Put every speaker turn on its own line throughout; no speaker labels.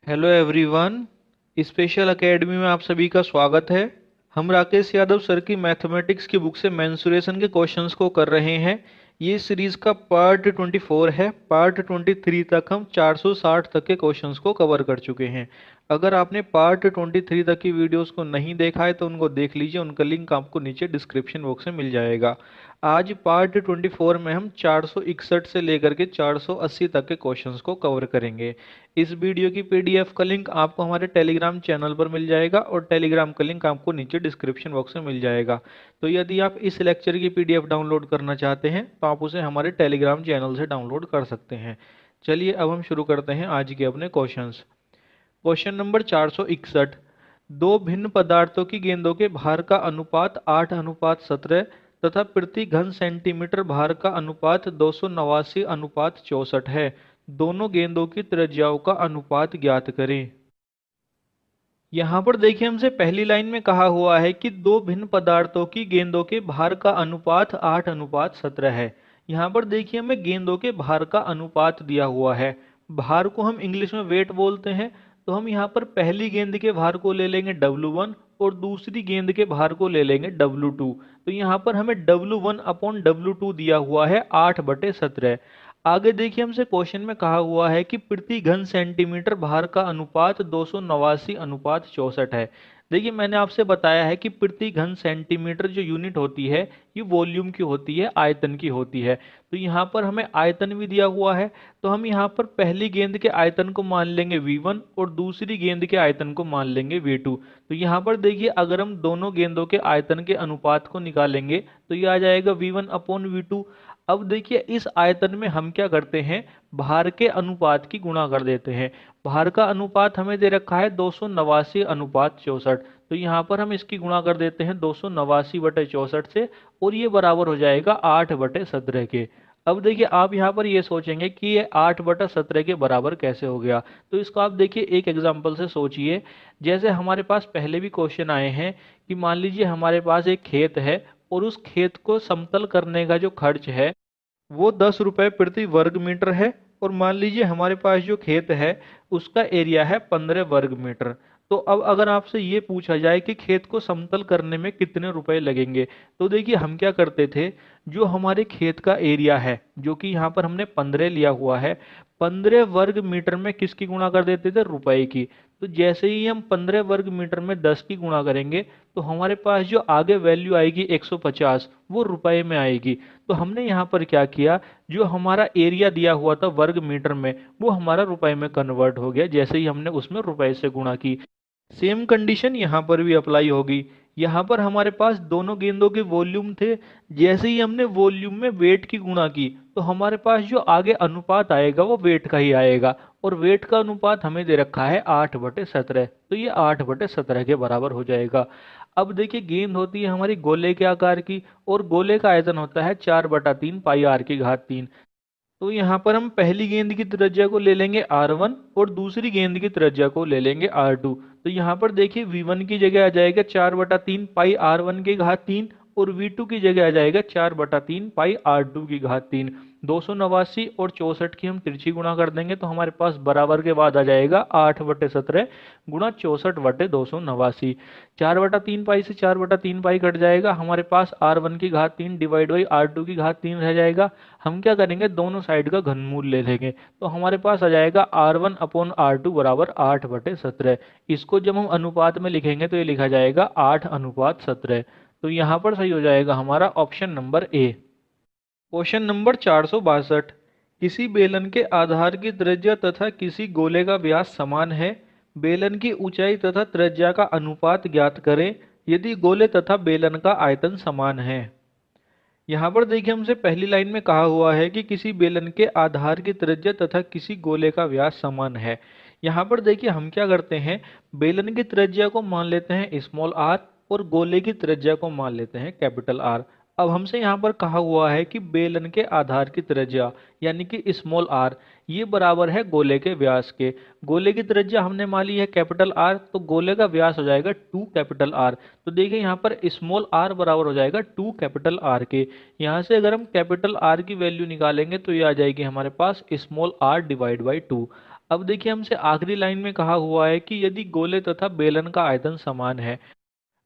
Hello everyone. Special academy में आप सभी का स्वागत है। हम राकेश यादव सर की मैथमेटिक्स की बुक से मेंसुरेशन के क्वेश्चंस को कर रहे हैं। ये सीरीज का पार्ट 24 है। पार्ट 23 तक हम 460 तक के क्वेश्चंस को कवर कर चुके हैं। अगर आपने पार्ट 23 तक की वीडियोस को नहीं देखा है तो उनको देख लीजिए, उनका लिंक आपको नीचे डिस्क्रिप्शन बॉक्स में मिल जाएगा। आज पार्ट 24 में हम 461 से लेकर के 480 तक के क्वेश्चंस को कवर करेंगे। इस वीडियो की पीडीएफ का लिंक आपको हमारे टेलीग्राम चैनल पर मिल जाएगा और टेलीग्राम का लिंक आपको नीचे डिस्क्रिप्शन बॉक्स में मिल जाएगा। तो यदि आप इस लेक्चर की पीडीएफ डाउनलोड करना चाहते हैं तो आप उसे हमारे टेलीग्राम चैनल से डाउनलोड कर सकते हैं। चलिए अब हम शुरू करते हैं आज के अपने क्वेश्चंस। Question number 461। दो भिन्न पदार्थों की गेंदों के भार का अनुपात 8:17 तथा प्रति घन सेंटीमीटर भार का अनुपात 289:64 है। दोनों गेंदों की त्रिज्याओं का अनुपात ज्ञात करें। यहाँ पर देखिए, हमसे पहली लाइन में कहा हुआ है कि दो भिन्न पदार्थों की गेंदों के भार का अनुपात 8:17 है। यहाँ पर देखिए, हमें गेंदों के भार का अनुपात दिया हुआ है। भार को हम इंग्लिश में वेट बोलते हैं। तो हम यहाँ पर पहली गेंद के भार को ले लेंगे W1 और दूसरी गेंद के भार को ले लेंगे W2। तो यहाँ पर हमें W1/W2 दिया हुआ है 8/17। आगे देखिए, हमसे क्वेश्चन में कहा हुआ है कि प्रति घन सेंटीमीटर भार का अनुपात 289:64 है। देखिए, मैंने आपसे बताया है कि प्रति घन सेंटीमीटर जो यूनिट होती है ये वॉल्यूम की होती है, आयतन की होती है। तो यहाँ पर हमें आयतन भी दिया हुआ है। तो हम यहाँ पर पहली गेंद के आयतन को मान लेंगे V1 और दूसरी गेंद के आयतन को मान लेंगे V2। तो यहाँ पर देखिए, अगर हम दोनों गेंदों के आयतन के अनुपात को निकालेंगे तो ये आ जाएगा V1/V2। अब देखिए, इस आयतन में हम क्या करते हैं, भार के अनुपात की गुणा कर देते हैं। भार का अनुपात हमें दे रखा है 289:64। तो यहाँ पर हम इसकी गुणा कर देते हैं 289/64 से और ये बराबर हो जाएगा 8/17 के। अब देखिए, आप यहाँ पर ये सोचेंगे कि ये 8/17 के बराबर कैसे हो गया। तो इसको आप देखिए एक एग्जाम्पल से सोचिए। जैसे हमारे पास पहले भी क्वेश्चन आए हैं कि मान लीजिए हमारे पास एक खेत है और उस खेत को समतल करने का जो खर्च है वो 10 रुपये प्रति वर्ग मीटर है। और मान लीजिए हमारे पास जो खेत है उसका एरिया है 15 वर्ग मीटर। तो अब अगर आपसे ये पूछा जाए कि खेत को समतल करने में कितने रुपए लगेंगे, तो देखिए हम क्या करते थे, जो हमारे खेत का एरिया है जो कि यहाँ पर हमने 15 लिया हुआ है, 15 वर्ग मीटर में किसकी गुणा कर देते थे, रुपए की। तो जैसे ही हम 15 वर्ग मीटर में 10 की गुणा करेंगे तो हमारे पास जो आगे वैल्यू आएगी 150, वो रुपए में आएगी। तो हमने यहाँ पर क्या किया, जो हमारा एरिया दिया हुआ था वर्ग मीटर में वो हमारा रुपए में कन्वर्ट हो गया जैसे ही हमने उसमें रुपए से गुणा की। सेम कंडीशन यहाँ पर भी अप्लाई होगी। यहाँ पर हमारे पास दोनों गेंदों के वॉल्यूम थे। जैसे ही हमने वॉल्यूम में वेट की गुणा की तो हमारे पास जो आगे अनुपात आएगा वो वेट का ही आएगा। और वेट का अनुपात हमें दे रखा है 8/17। तो ये 8/17 के बराबर हो जाएगा। अब देखिए, गेंद होती है हमारी गोले के आकार की और गोले का आयतन होता है 4/3 πr⁴ तो यहाँ पर हम पहली गेंद की त्रिज्या को ले लेंगे R1 और दूसरी गेंद की त्रिज्या को ले लेंगे R2। तो यहाँ पर देखिए, V1 की जगह आ जाएगा 4/3 πr1 की घात 3 और V2 की जगह आ जाएगा 4/3 πr2 की घात 3। 289 और 64 की हम तिरछी गुणा कर देंगे तो हमारे पास बराबर के बाद आ जाएगा 8/17 गुणा 64/289। 4/3 से 4/3 कट जाएगा, हमारे पास R1 की घात 3 डिवाइड बाई R2 की घात 3 रह जाएगा। हम क्या करेंगे, दोनों साइड का घनमूल ले लेंगे तो हमारे पास आ जाएगा R1/R2 बराबर 8/17। इसको जब हम अनुपात में लिखेंगे तो ये लिखा जाएगा 8:17। तो यहाँ पर सही हो जाएगा हमारा option number A. Question number 462। किसी बेलन के आधार की त्रिज्या तथा किसी गोले का व्यास समान है। बेलन की ऊंचाई तथा त्रिज्या का अनुपात ज्ञात करें यदि गोले तथा बेलन का आयतन समान है। यहाँ पर देखिए, हमसे पहली लाइन में कहा हुआ है कि किसी बेलन के आधार की त्रिज्या तथा किसी गोले का व्यास समान है। यहाँ पर देखिए, हम क्या करते हैं, बेलन की त्रिज्या को मान लेते हैं स्मॉल r और गोले की त्रिज्या को मान लेते हैं कैपिटल R। अब हमसे यहाँ पर कहा हुआ है कि बेलन के आधार की त्रिज्या यानी कि स्मॉल r ये बराबर है गोले के व्यास के। गोले की त्रिज्या हमने मान ली है कैपिटल R, तो गोले का व्यास हो जाएगा 2 कैपिटल R। तो देखिए, यहाँ पर स्मॉल r बराबर हो जाएगा 2 कैपिटल R के। यहाँ से अगर हम कैपिटल R की वैल्यू निकालेंगे तो ये आ जाएगी हमारे पास स्मॉल r डिवाइड बाई 2। अब देखिए हमसे आखिरी लाइन में कहा हुआ है कि यदि गोले तथा बेलन का आयतन समान है।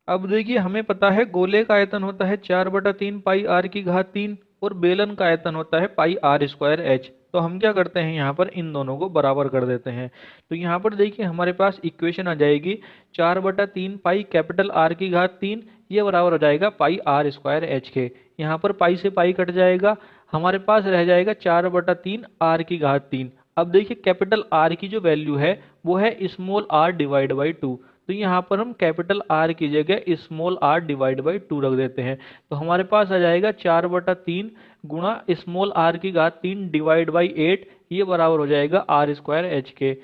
अब देखिए हमें पता है गोले का आयतन होता है 4/3 पाई आर की घात 3 और बेलन का आयतन होता है पाई आर स्क्वायर एच। तो हम क्या करते हैं यहाँ पर इन दोनों को बराबर कर देते हैं। तो यहाँ पर देखिए हमारे पास इक्वेशन आ जाएगी 4/3 पाई कैपिटल आर की घात 3, ये बराबर हो जाएगा पाई आर स्क्वायर एच के। यहाँ पर पाई से पाई कट जाएगा, हमारे पास रह जाएगा 4/3 आर की घात 3। अब देखिए कैपिटल आर की जो वैल्यू है वो है स्मॉल आर डिवाइड बाई 2। तो यहाँ पर हम कैपिटल आर की जगह स्मॉल आर डिवाइड बाई 2 रख देते हैं। तो हमारे पास आ जाएगा 4/3 गुणा स्मॉल आर की घात 3 डिवाइड बाई 8, ये बराबर हो जाएगा आर स्क्वायर एच के।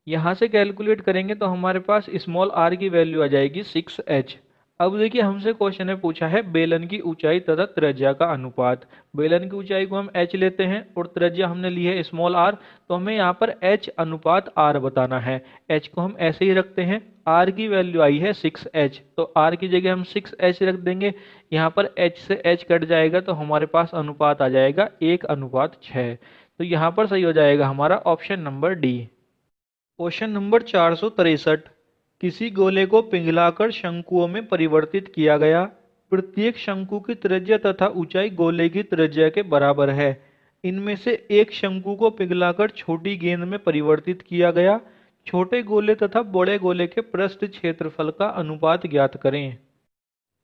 यहाँ से कैलकुलेट करेंगे तो हमारे पास स्मॉल आर की वैल्यू आ जाएगी 6h। अब देखिए हमसे क्वेश्चन में पूछा है बेलन की ऊंचाई तथा त्रिज्या का अनुपात। बेलन की ऊंचाई को हम h लेते हैं और त्रिज्या हमने ली है स्मॉल r, तो हमें यहाँ पर h अनुपात r बताना है। h को हम ऐसे ही रखते हैं, r की वैल्यू आई है 6h, तो r की जगह हम 6h रख देंगे। यहाँ पर h से h कट जाएगा तो हमारे पास अनुपात आ जाएगा 1:6। तो यहाँ पर सही हो जाएगा हमारा option number D. Question number 463, किसी गोले को पिघलाकर शंकुओं में परिवर्तित किया गया। प्रत्येक शंकु की त्रिज्या तथा ऊंचाई गोले की त्रिज्या के बराबर है। इनमें से एक शंकु को पिघलाकर छोटी गेंद में परिवर्तित किया गया। छोटे गोले तथा बड़े गोले के पृष्ठ क्षेत्रफल का अनुपात ज्ञात करें।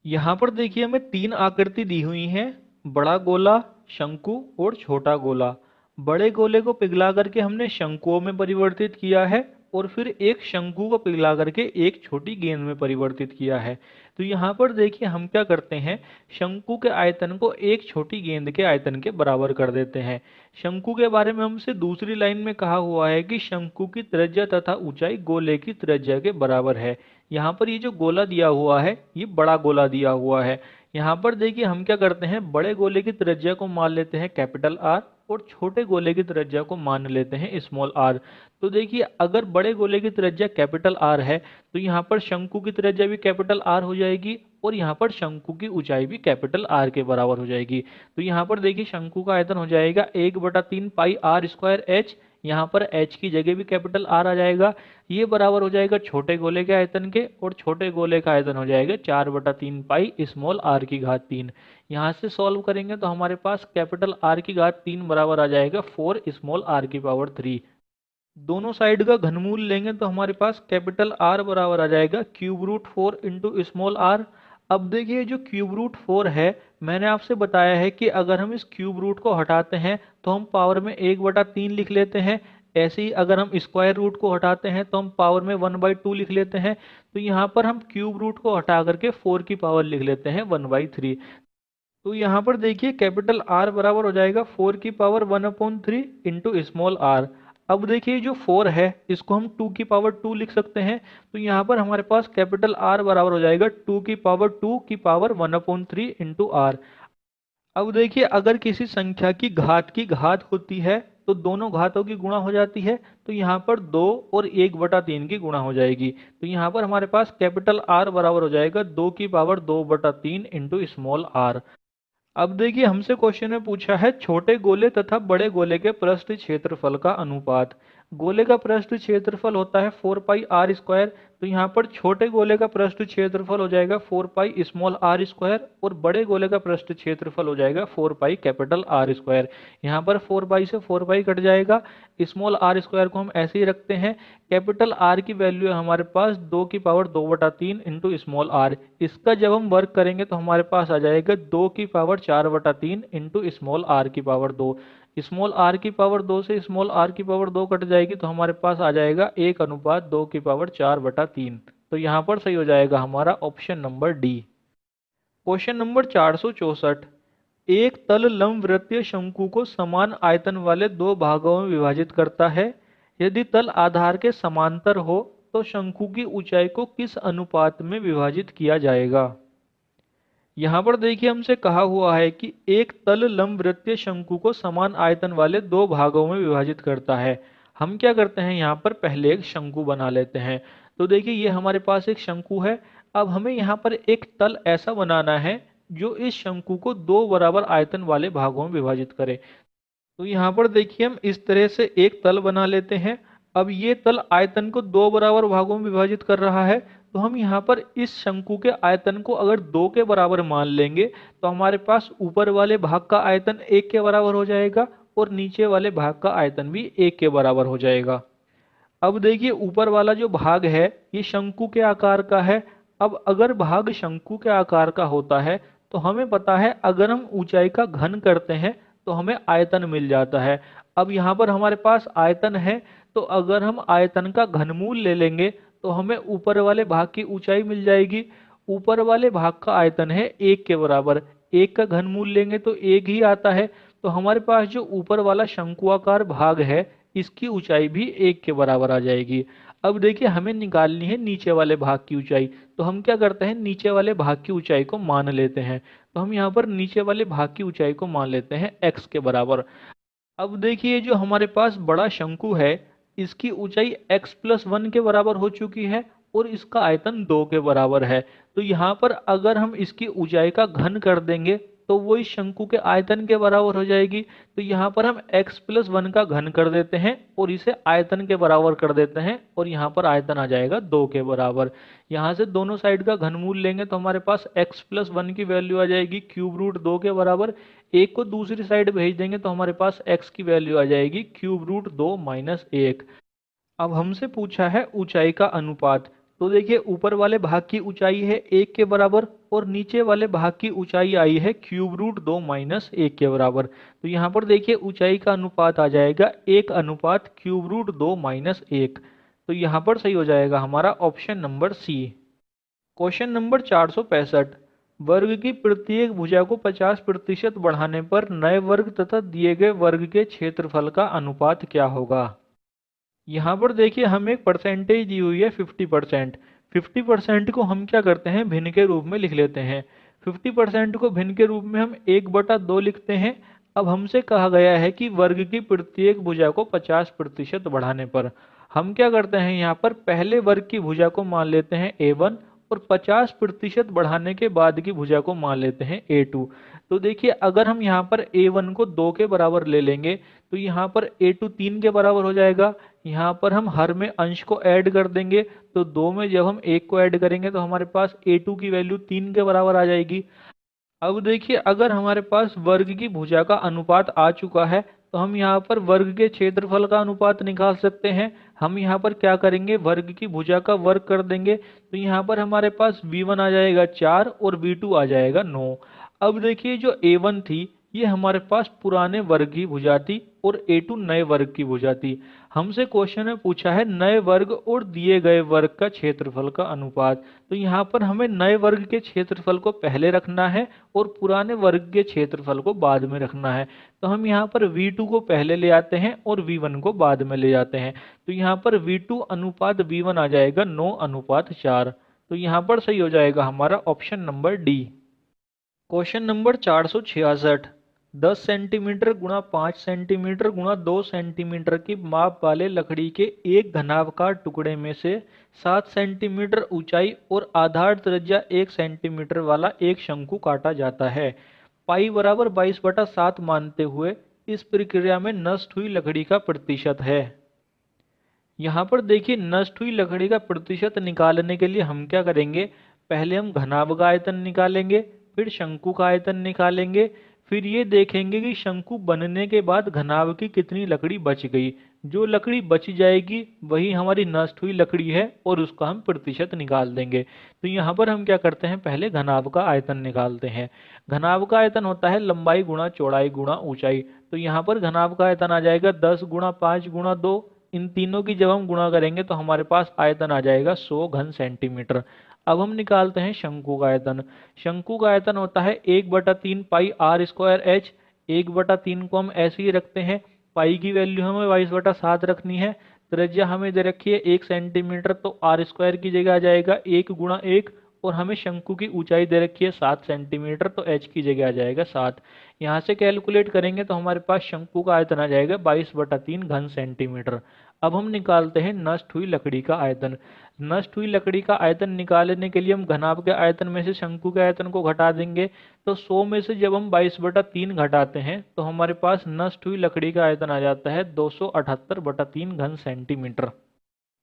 यहाँ पर देखिए हमें तीन आकृति दी हुई हैं, बड़ा गोला, शंकु और छोटा गोला। बड़े गोले को पिघला करके हमने शंकुओं में परिवर्तित किया है और फिर एक शंकु को पिघला करके एक छोटी गेंद में परिवर्तित किया है। तो यहाँ पर देखिए हम क्या करते हैं, शंकु के आयतन को एक छोटी गेंद के आयतन के बराबर कर देते हैं। शंकु के बारे में हमसे दूसरी लाइन में कहा हुआ है कि शंकु की त्रिज्या तथा ऊंचाई गोले की त्रिज्या के बराबर है। यहाँ पर ये जो गोला दिया हुआ है ये बड़ा गोला दिया हुआ है। यहाँ पर देखिए हम क्या करते हैं, बड़े गोले की त्रिज्या को मान लेते हैं कैपिटल आर और छोटे गोले की त्रिज्या को मान लेते हैं स्मॉल आर। तो देखिए अगर बड़े गोले की त्रिज्या कैपिटल आर है तो यहाँ पर शंकु की त्रिज्या भी कैपिटल आर हो जाएगी और यहाँ पर शंकु की ऊंचाई भी कैपिटल आर के बराबर हो जाएगी। तो यहाँ पर देखिए शंकु का आयतन हो जाएगा 1/3 पाई आर स्क्वायर एच, यहाँ पर h की जगह भी कैपिटल आर आ जाएगा। ये बराबर हो जाएगा छोटे गोले के आयतन के और छोटे गोले का आयतन हो जाएगा 4/3 पाई स्मॉल आर की घात 3। यहाँ से सॉल्व करेंगे तो हमारे पास कैपिटल आर की घात 3 बराबर आ जाएगा 4 स्मॉल आर की पावर 3। दोनों साइड का घनमूल लेंगे तो हमारे पास कैपिटल आर बराबर आ जाएगा cube root 4 into small R. अब देखिए जो क्यूब रूट 4 है, मैंने आपसे बताया है कि अगर हम इस क्यूब रूट को हटाते हैं तो हम पावर में 1/3 लिख लेते हैं। ऐसे ही अगर हम स्क्वायर रूट को हटाते हैं तो हम पावर में 1/2 लिख लेते हैं। तो यहाँ पर हम क्यूब रूट को हटा करके 4 की पावर लिख लेते हैं 1/3। तो यहाँ पर देखिए कैपिटल आर बराबर हो जाएगा 4 की पावर 1/3 इंटू स्मॉल आर। अब देखिए जो 4 है इसको हम 2 की पावर 2 लिख सकते हैं। तो यहाँ पर हमारे पास कैपिटल आर बराबर हो जाएगा 2 की पावर 2 की पावर 1/3 इंटू आर। अब देखिए अगर किसी संख्या की घात होती है तो दोनों घातों की गुणा हो जाती है। तो यहाँ पर 2 और 1/3 की गुणा हो जाएगी। तो यहाँ पर हमारे पास कैपिटल आर बराबर हो जाएगा 2 की पावर 2/3 इंटू स्मॉल आर। अब देखिए हमसे क्वेश्चन में पूछा है छोटे गोले तथा बड़े गोले के पृष्ठ क्षेत्रफल का अनुपात। गोले का पृष्ठ क्षेत्रफल होता है 4 पाई आर स्क्वायर। तो यहाँ पर छोटे गोले का पृष्ठ क्षेत्रफल हो जाएगा 4 पाई स्मॉल आर स्क्वायर और बड़े गोले का पृष्ठ क्षेत्रफल हो जाएगा 4 पाई कैपिटल आर स्क्वायर। यहाँ पर 4 पाई से 4 पाई कट जाएगा, स्मॉल आर स्क्वायर को हम ऐसे ही रखते हैं। कैपिटल आर की वैल्यू है हमारे पास 2 की पावर 2/3 इंटू स्मॉल आर। इसका जब हम वर्क करेंगे तो हमारे पास आ जाएगा 2 की पावर 4/3 इंटू स्मॉल आर की पावर 2। स्मॉल आर की पावर 2 से स्मॉल आर की पावर 2 कट जाएगी तो हमारे पास आ जाएगा 1:2 की पावर 4/3। तो यहाँ पर सही हो जाएगा हमारा option number D. Question number 464, एक तल लंबवृत्तीय शंकु को समान आयतन वाले दो भागों में विभाजित करता है। यदि तल आधार के समांतर हो तो शंकु की ऊंचाई को किस अनुपात में विभाजित किया जाएगा। यहाँ पर देखिए हमसे कहा हुआ है कि एक तल लंबवृत्तीय शंकु को समान आयतन वाले दो भागों में विभाजित करता है। हम क्या करते हैं, यहाँ पर पहले एक शंकु बना लेते हैं। तो देखिए ये हमारे पास एक शंकु है। अब हमें यहाँ पर एक तल ऐसा बनाना है जो इस शंकु को दो बराबर आयतन वाले भागों में विभाजित करे। तो यहाँ पर देखिए हम इस तरह से एक तल बना लेते हैं। अब ये तल आयतन को दो बराबर भागों में विभाजित कर रहा है, तो हम यहाँ पर इस शंकु के आयतन को अगर दो के बराबर मान लेंगे तो हमारे पास ऊपर वाले भाग का आयतन एक के बराबर हो जाएगा और नीचे वाले भाग का आयतन भी एक के बराबर हो जाएगा। अब देखिए ऊपर वाला जो भाग है ये शंकु के आकार का है। अब अगर भाग शंकु के आकार का होता है तो हमें पता है अगर हम ऊंचाई का घन करते हैं तो हमें आयतन मिल जाता है। अब यहाँ पर हमारे पास आयतन है, तो अगर हम आयतन का घनमूल ले लेंगे तो हमें ऊपर वाले भाग की ऊंचाई मिल जाएगी। ऊपर वाले भाग का आयतन है एक के बराबर, एक का घनमूल लेंगे तो एक ही आता है। तो हमारे पास जो ऊपर वाला शंकुआकार भाग है इसकी ऊंचाई भी एक के बराबर आ जाएगी। अब देखिए हमें निकालनी है नीचे वाले भाग की ऊंचाई, तो हम क्या करते हैं नीचे वाले भाग की ऊंचाई को मान लेते हैं। तो हम यहाँ पर नीचे वाले भाग की ऊंचाई को मान लेते हैं x के बराबर। अब देखिए जो हमारे पास बड़ा शंकु है इसकी ऊंचाई x+1 के बराबर हो चुकी है और इसका आयतन 2 के बराबर है। तो यहाँ पर अगर हम इसकी ऊंचाई का घन कर देंगे तो वो इस शंकु के आयतन के बराबर हो जाएगी। तो यहाँ पर हम x+1 का घन कर देते हैं और इसे आयतन के बराबर कर देते हैं और यहाँ पर आयतन आ जाएगा 2 के बराबर। यहाँ से दोनों साइड का घनमूल लेंगे तो हमारे पास x+1 की वैल्यू आ जाएगी क्यूब रूट 2 के बराबर। एक को दूसरी साइड भेज देंगे तो हमारे पास x की वैल्यू आ जाएगी क्यूब रूट 2 माइनस 1। अब हमसे पूछा है ऊंचाई का अनुपात, तो देखिए ऊपर वाले भाग की ऊंचाई है एक के बराबर और नीचे वाले भाग की ऊंचाई आई है क्यूब रूट 2 माइनस 1 के बराबर। तो यहाँ पर देखिए ऊंचाई का अनुपात आ जाएगा 1 अनुपात क्यूब रूट 2 माइनस 1। तो यहाँ पर सही हो जाएगा हमारा option number C. Question number 465, वर्ग की प्रत्येक भुजा को 50% बढ़ाने पर नए वर्ग तथा दिए गए वर्ग के क्षेत्रफल का अनुपात क्या होगा। यहाँ पर देखिए हमें एक परसेंटेज दी हुई है 50%। 50% को हम क्या करते हैं भिन्न के रूप में लिख लेते हैं। 50% को भिन्न के रूप में हम 1/2 लिखते हैं। अब हमसे कहा गया है कि वर्ग की प्रत्येक भुजा को 50% बढ़ाने पर हम क्या करते हैं यहाँ पर पहले वर्ग की भुजा को मान लेते हैं A1 और 50% बढ़ाने के बाद की भुजा को मान लेते हैं A2। तो देखिए अगर हम यहाँ पर A1 को 2 के बराबर ले लेंगे तो यहाँ पर A2 3 के बराबर हो जाएगा। यहाँ पर हम हर में अंश को ऐड कर देंगे तो 2 में जब हम 1 को ऐड करेंगे तो हमारे पास A2 की वैल्यू 3 के बराबर आ जाएगी। अब देखिए अगर हमारे पास वर्ग की भुजा का अनुपात आ चुका है तो हम यहाँ पर वर्ग के क्षेत्रफल का अनुपात निकाल सकते हैं। हम यहाँ पर क्या करेंगे वर्ग की भुजा का वर्ग कर देंगे तो यहाँ पर हमारे पास V1 आ जाएगा 4 और V2 आ जाएगा 9। अब देखिए जो A1 थी ये हमारे पास पुराने वर्ग की भुजा थी और A2 नए वर्ग की भुजा थी। हमसे क्वेश्चन में पूछा है नए वर्ग और दिए गए वर्ग का क्षेत्रफल का अनुपात। तो यहाँ पर हमें नए वर्ग के क्षेत्रफल को पहले रखना है और पुराने वर्ग के क्षेत्रफल को बाद में रखना है। तो हम यहाँ पर V2 को पहले ले आते हैं और V1 को बाद में ले जाते हैं। तो यहाँ पर V2 अनुपात V1 आ जाएगा 9:4। तो यहाँ पर सही हो जाएगा हमारा option number D. Question number 466, 10 centimetre गुणा 5 सेंटीमीटर गुणा 2 सेंटीमीटर की माप वाले लकड़ी के एक घनावकार टुकड़े में से 7 सेंटीमीटर ऊंचाई और आधार त्रिज्या 1 सेंटीमीटर वाला एक शंकु काटा जाता है। पाई बराबर 22/7 मानते हुए इस प्रक्रिया में नष्ट हुई लकड़ी का प्रतिशत है। यहाँ पर देखिए नष्ट हुई लकड़ी का प्रतिशत निकालने के लिए हम क्या करेंगे पहले हम घनाभ का आयतन निकालेंगे, फिर शंकु का आयतन निकालेंगे, फिर ये देखेंगे कि शंकु बनने के बाद घनाभ की कितनी लकड़ी बच गई। जो लकड़ी बच जाएगी वही हमारी नष्ट हुई लकड़ी है और उसका हम प्रतिशत निकाल देंगे। तो यहाँ पर हम क्या करते हैं पहले घनाभ का आयतन निकालते हैं। घनाभ का आयतन होता है लंबाई गुणा चौड़ाई गुणा ऊंचाई। तो यहाँ पर घनाभ का आयतन आ जाएगा 10 गुणा 5 गुणा 2। इन तीनों की जब हम गुणा करेंगे तो हमारे पास आयतन आ जाएगा 100 घन सेंटीमीटर। अब हम निकालते हैं शंकु का आयतन। शंकु का आयतन होता है 1/3 पाई आर स्क्वायर एच। 1/3 को हम ऐसे ही रखते हैं। पाई की वैल्यू हमें 22/7 रखनी है। त्रिज्या हमें दे रखी है 1 सेंटीमीटर, तो आर स्क्वायर की जगह आ जाएगा 1 × 1। और हमें शंकु की ऊंचाई दे रखी है 7 सेंटीमीटर, तो एच की जगह आ जाएगा 7। यहाँ से कैलकुलेट करेंगे तो हमारे पास शंकु का आयतन आ जाएगा 22/3 घन सेंटीमीटर। अब हम निकालते हैं नष्ट हुई लकड़ी का आयतन। नष्ट हुई लकड़ी का आयतन निकालने के लिए हम घनाभ के आयतन में से शंकु के आयतन को घटा देंगे। तो 100 में से जब हम 22/3 घटाते हैं तो हमारे पास नष्ट हुई लकड़ी का आयतन आ जाता है 278/3 घन सेंटीमीटर।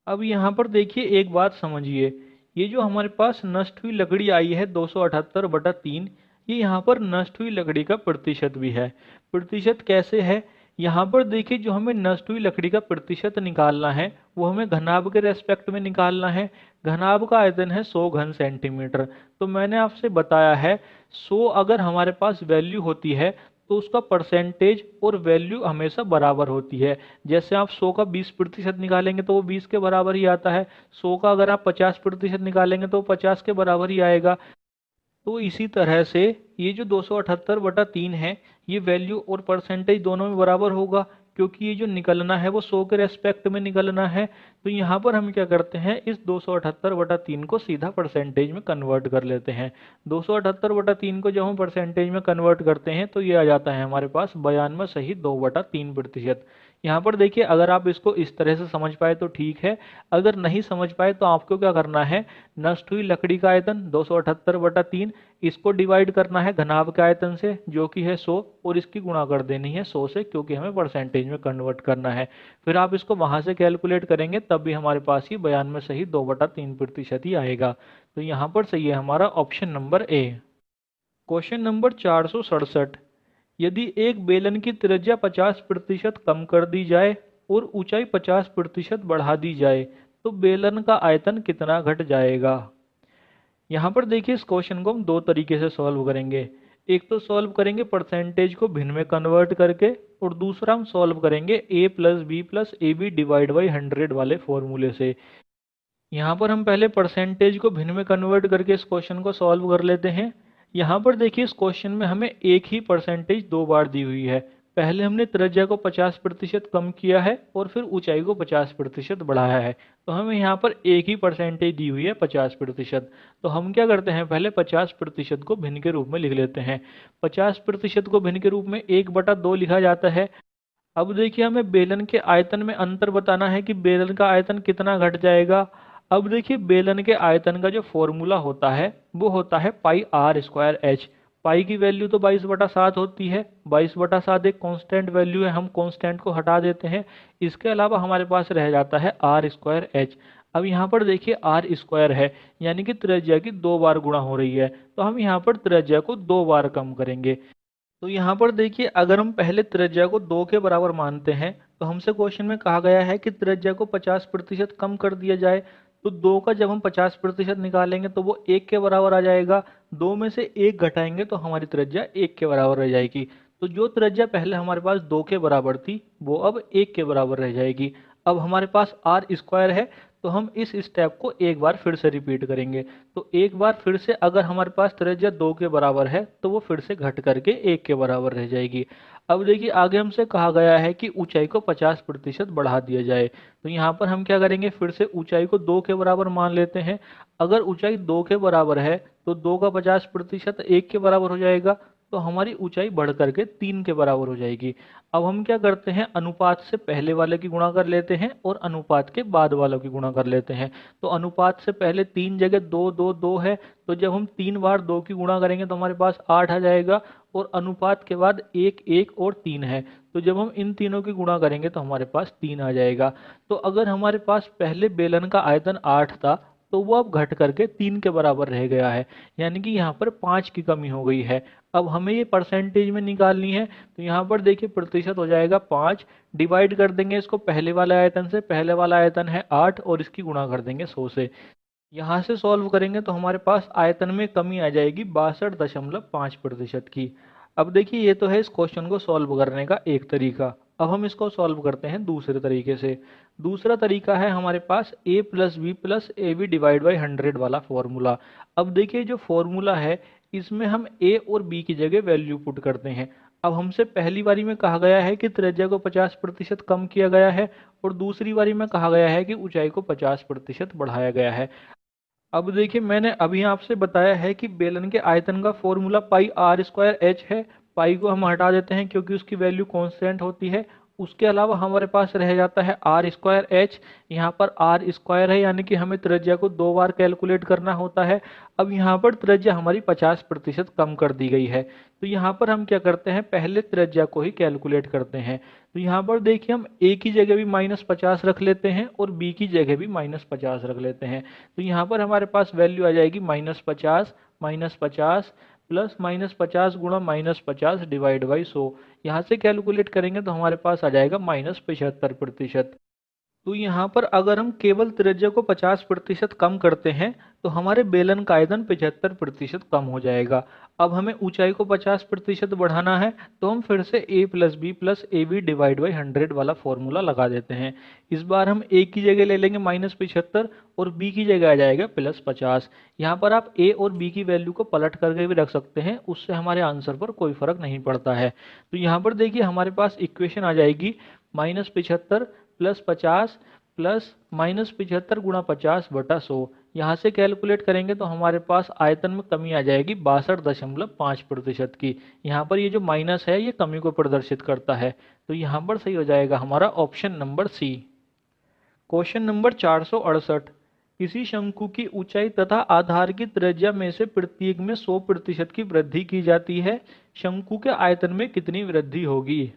अब यहाँ पर देखिए एक बात समझिए, ये जो हमारे पास नष्ट हुई लकड़ी आई है 278/3, ये यहाँ पर नष्ट हुई लकड़ी का प्रतिशत भी है। प्रतिशत कैसे है? यहाँ पर देखिए जो हमें नष्ट हुई लकड़ी का प्रतिशत निकालना है वो हमें घनाभ के रेस्पेक्ट में निकालना है। घनाभ का आयतन है 100 घन सेंटीमीटर। तो मैंने आपसे बताया है 100 अगर हमारे पास वैल्यू होती है तो उसका परसेंटेज और वैल्यू हमेशा बराबर होती है। जैसे आप 100 का 20% निकालेंगे तो वो 20 के बराबर ही आता है। 100 का अगर आप 50% निकालेंगे तो वो 50 के बराबर ही आएगा। तो इसी तरह से ये जो 278/3 है, ये वैल्यू और परसेंटेज दोनों में बराबर होगा, क्योंकि ये जो निकलना है वो 100 के रेस्पेक्ट में निकलना है। तो यहाँ पर हम क्या करते हैं, इस 278/3 को सीधा परसेंटेज में कन्वर्ट कर लेते हैं। 278/3 को जब हम परसेंटेज में कन्वर्ट करते हैं तो ये आ जाता है हमारे पास 92.2/3%। यहाँ पर देखिए अगर आप इसको इस तरह से समझ पाए तो ठीक है, अगर नहीं समझ पाए तो आपको क्या करना है, नष्ट हुई लकड़ी का आयतन 278/3, इसको डिवाइड करना है घनाभ के आयतन से जो कि है 100, और इसकी गुणा कर देनी है 100 से, क्योंकि हमें परसेंटेज में कन्वर्ट करना है। फिर आप इसको वहां से कैलकुलेट करेंगे तब भी हमारे पास ये 92.2/3% ही आएगा। तो यहाँ पर सही है हमारा option number A. Question number 467, यदि एक बेलन की त्रिज्या 50% कम कर दी जाए और ऊंचाई 50% बढ़ा दी जाए तो बेलन का आयतन कितना घट जाएगा? यहाँ पर देखिए इस क्वेश्चन को हम दो तरीके से सॉल्व करेंगे। एक तो सॉल्व करेंगे परसेंटेज को भिन्न में कन्वर्ट करके, और दूसरा हम सॉल्व करेंगे a plus B plus A B divide by 100 वाले फॉर्मूले से। यहाँ पर हम पहले परसेंटेज को भिन्न में कन्वर्ट करके इस क्वेश्चन को सॉल्व कर लेते हैं। यहाँ पर देखिए इस क्वेश्चन में हमें एक ही परसेंटेज दो बार दी हुई है। पहले हमने त्रिज्या को 50% कम किया है और फिर ऊंचाई को 50% बढ़ाया है। तो हमें यहाँ पर एक ही परसेंटेज दी हुई है 50%। तो हम क्या करते हैं, पहले 50% को भिन्न के रूप में लिख लेते हैं। 50% को भिन्न के रूप में 1/2 लिखा जाता है। अब देखिए हमें बेलन के आयतन में अंतर बताना है कि बेलन का आयतन कितना घट जाएगा। अब देखिए बेलन के आयतन का जो फॉर्मूला होता है वो होता है πr²h। पाई की वैल्यू तो 22/7 होती है। 22/7 एक कांस्टेंट वैल्यू है, हम कांस्टेंट को हटा देते हैं। इसके अलावा हमारे पास रह जाता है r²h। अब यहाँ पर देखिए r² है, यानी कि त्रिज्या की दो बार गुणा हो रही है, तो हम यहाँ पर त्रिज्या को दो बार कम करेंगे। तो यहाँ पर देखिए अगर हम पहले त्रिज्या को 2 के बराबर मानते हैं तो हमसे क्वेश्चन में कहा गया है कि त्रिज्या को 50% कम कर दिया जाए। तो 2 का जब हम 50% निकालेंगे तो वो 1 के बराबर आ जाएगा। 2 में से 1 घटाएंगे तो हमारी त्रिज्या 1 के बराबर रह जाएगी। तो जो त्रिज्या पहले हमारे पास 2 के बराबर थी वो अब 1 के बराबर रह जाएगी। अब हमारे पास r² है, तो हम इस स्टेप को एक बार फिर से रिपीट करेंगे। तो एक बार फिर से अगर हमारे पास त्रिज्या 2 के बराबर है तो वो फिर से घट करके 1 के बराबर रह जाएगी। अब देखिए आगे हमसे कहा गया है कि ऊंचाई को 50% बढ़ा दिया जाए। तो यहाँ पर हम क्या करेंगे, फिर से ऊंचाई को 2 के बराबर मान लेते हैं। अगर ऊंचाई 2 के बराबर है तो 2 का 50% 1 के बराबर हो जाएगा, तो हमारी ऊंचाई बढ़ करके 3 के बराबर हो जाएगी। अब हम क्या करते हैं, अनुपात से पहले वाले की गुणा कर लेते हैं और अनुपात के बाद वालों की गुणा कर लेते हैं। तो अनुपात से पहले 3 जगह 2 2 2 है, तो जब हम 3 बार 2 की गुणा करेंगे तो हमारे पास 8 आ जाएगा। और अनुपात के बाद 1 1 और 3 है, तो जब हम इन तीनों की गुणा करेंगे तो हमारे पास 3 आ जाएगा। तो अगर हमारे पास पहले बेलन का आयतन 8 था तो वो अब घट करके 3 के बराबर रह गया है, यानी कि यहाँ पर 5 की कमी हो गई है। अब हमें ये परसेंटेज में निकालनी है, तो यहाँ पर देखिए प्रतिशत हो जाएगा 5। डिवाइड कर देंगे इसको पहले वाले आयतन से, पहले वाला आयतन है 8, और इसकी गुणा कर देंगे 100 से। यहाँ से सॉल्व करेंगे तो हमारे पास आयतन में कमी आ जाएगी 62.5% की। अब देखिए ये तो है इस क्वेश्चन को सॉल्व करने का एक तरीका। अब हम इसको सॉल्व करते हैं दूसरे तरीके से। दूसरा तरीका है हमारे पास a plus B plus A B divide by 100 वाला फॉर्मूला। अब देखिए जो फॉर्मूला है इसमें हम a और b की जगह वैल्यू पुट करते हैं। अब हमसे पहली बारी में कहा गया है कि त्रिज्या को 50% कम किया गया है, और दूसरी बारी में कहा गया है कि ऊंचाई को 50% बढ़ाया गया है। अब देखिए मैंने अभी आपसे बताया है कि बेलन के आयतन का फॉर्मूला πr²h है। पाई को हम हटा देते हैं क्योंकि उसकी वैल्यू कांस्टेंट होती है, उसके अलावा हमारे पास रह जाता है आर स्क्वायर एच। यहाँ पर आर स्क्वायर है, यानी कि हमें त्रिज्या को 2 बार कैलकुलेट करना होता है। अब यहाँ पर त्रिज्या हमारी 50% कम कर दी गई है, तो यहाँ पर हम क्या करते हैं, पहले त्रिज्या को ही कैलकुलेट करते हैं। तो यहाँ पर देखिए हम ए की जगह भी -50 रख लेते हैं और बी की जगह भी -50 रख लेते हैं। तो यहाँ पर हमारे पास वैल्यू आ जाएगी -50 -50 प्लस -50 गुणा -50 डिवाइड बाई 100। यहाँ से कैलकुलेट करेंगे तो हमारे पास आ जाएगा -75%। तो यहाँ पर अगर हम केवल त्रिज्या को 50% कम करते हैं तो हमारे बेलन का आयतन 75% कम हो जाएगा। अब हमें ऊंचाई को 50% बढ़ाना है, तो हम फिर से a plus B plus A B divide by 100 वाला फॉर्मूला लगा देते हैं। इस बार हम a की जगह ले लेंगे -75 और b की जगह आ जाएगा +50। यहाँ पर आप a और b की वैल्यू को पलट करके भी रख सकते हैं, उससे हमारे आंसर पर कोई फर्क नहीं पड़ता है। तो यहाँ पर देखिए हमारे पास इक्वेशन आ जाएगी -75 प्लस 50 प्लस -75 गुणा 50/100। यहाँ से कैलकुलेट करेंगे तो हमारे पास आयतन में कमी आ जाएगी 62.5% की। यहाँ पर ये जो माइनस है ये कमी को प्रदर्शित करता है, तो यहाँ पर सही हो जाएगा हमारा option number C. Question number 468, किसी शंकु की ऊंचाई तथा आधार की त्रिज्या में से प्रत्येक में 100% की वृद्धि की जाती है, शंकु के आयतन में कितनी वृद्धि होगी।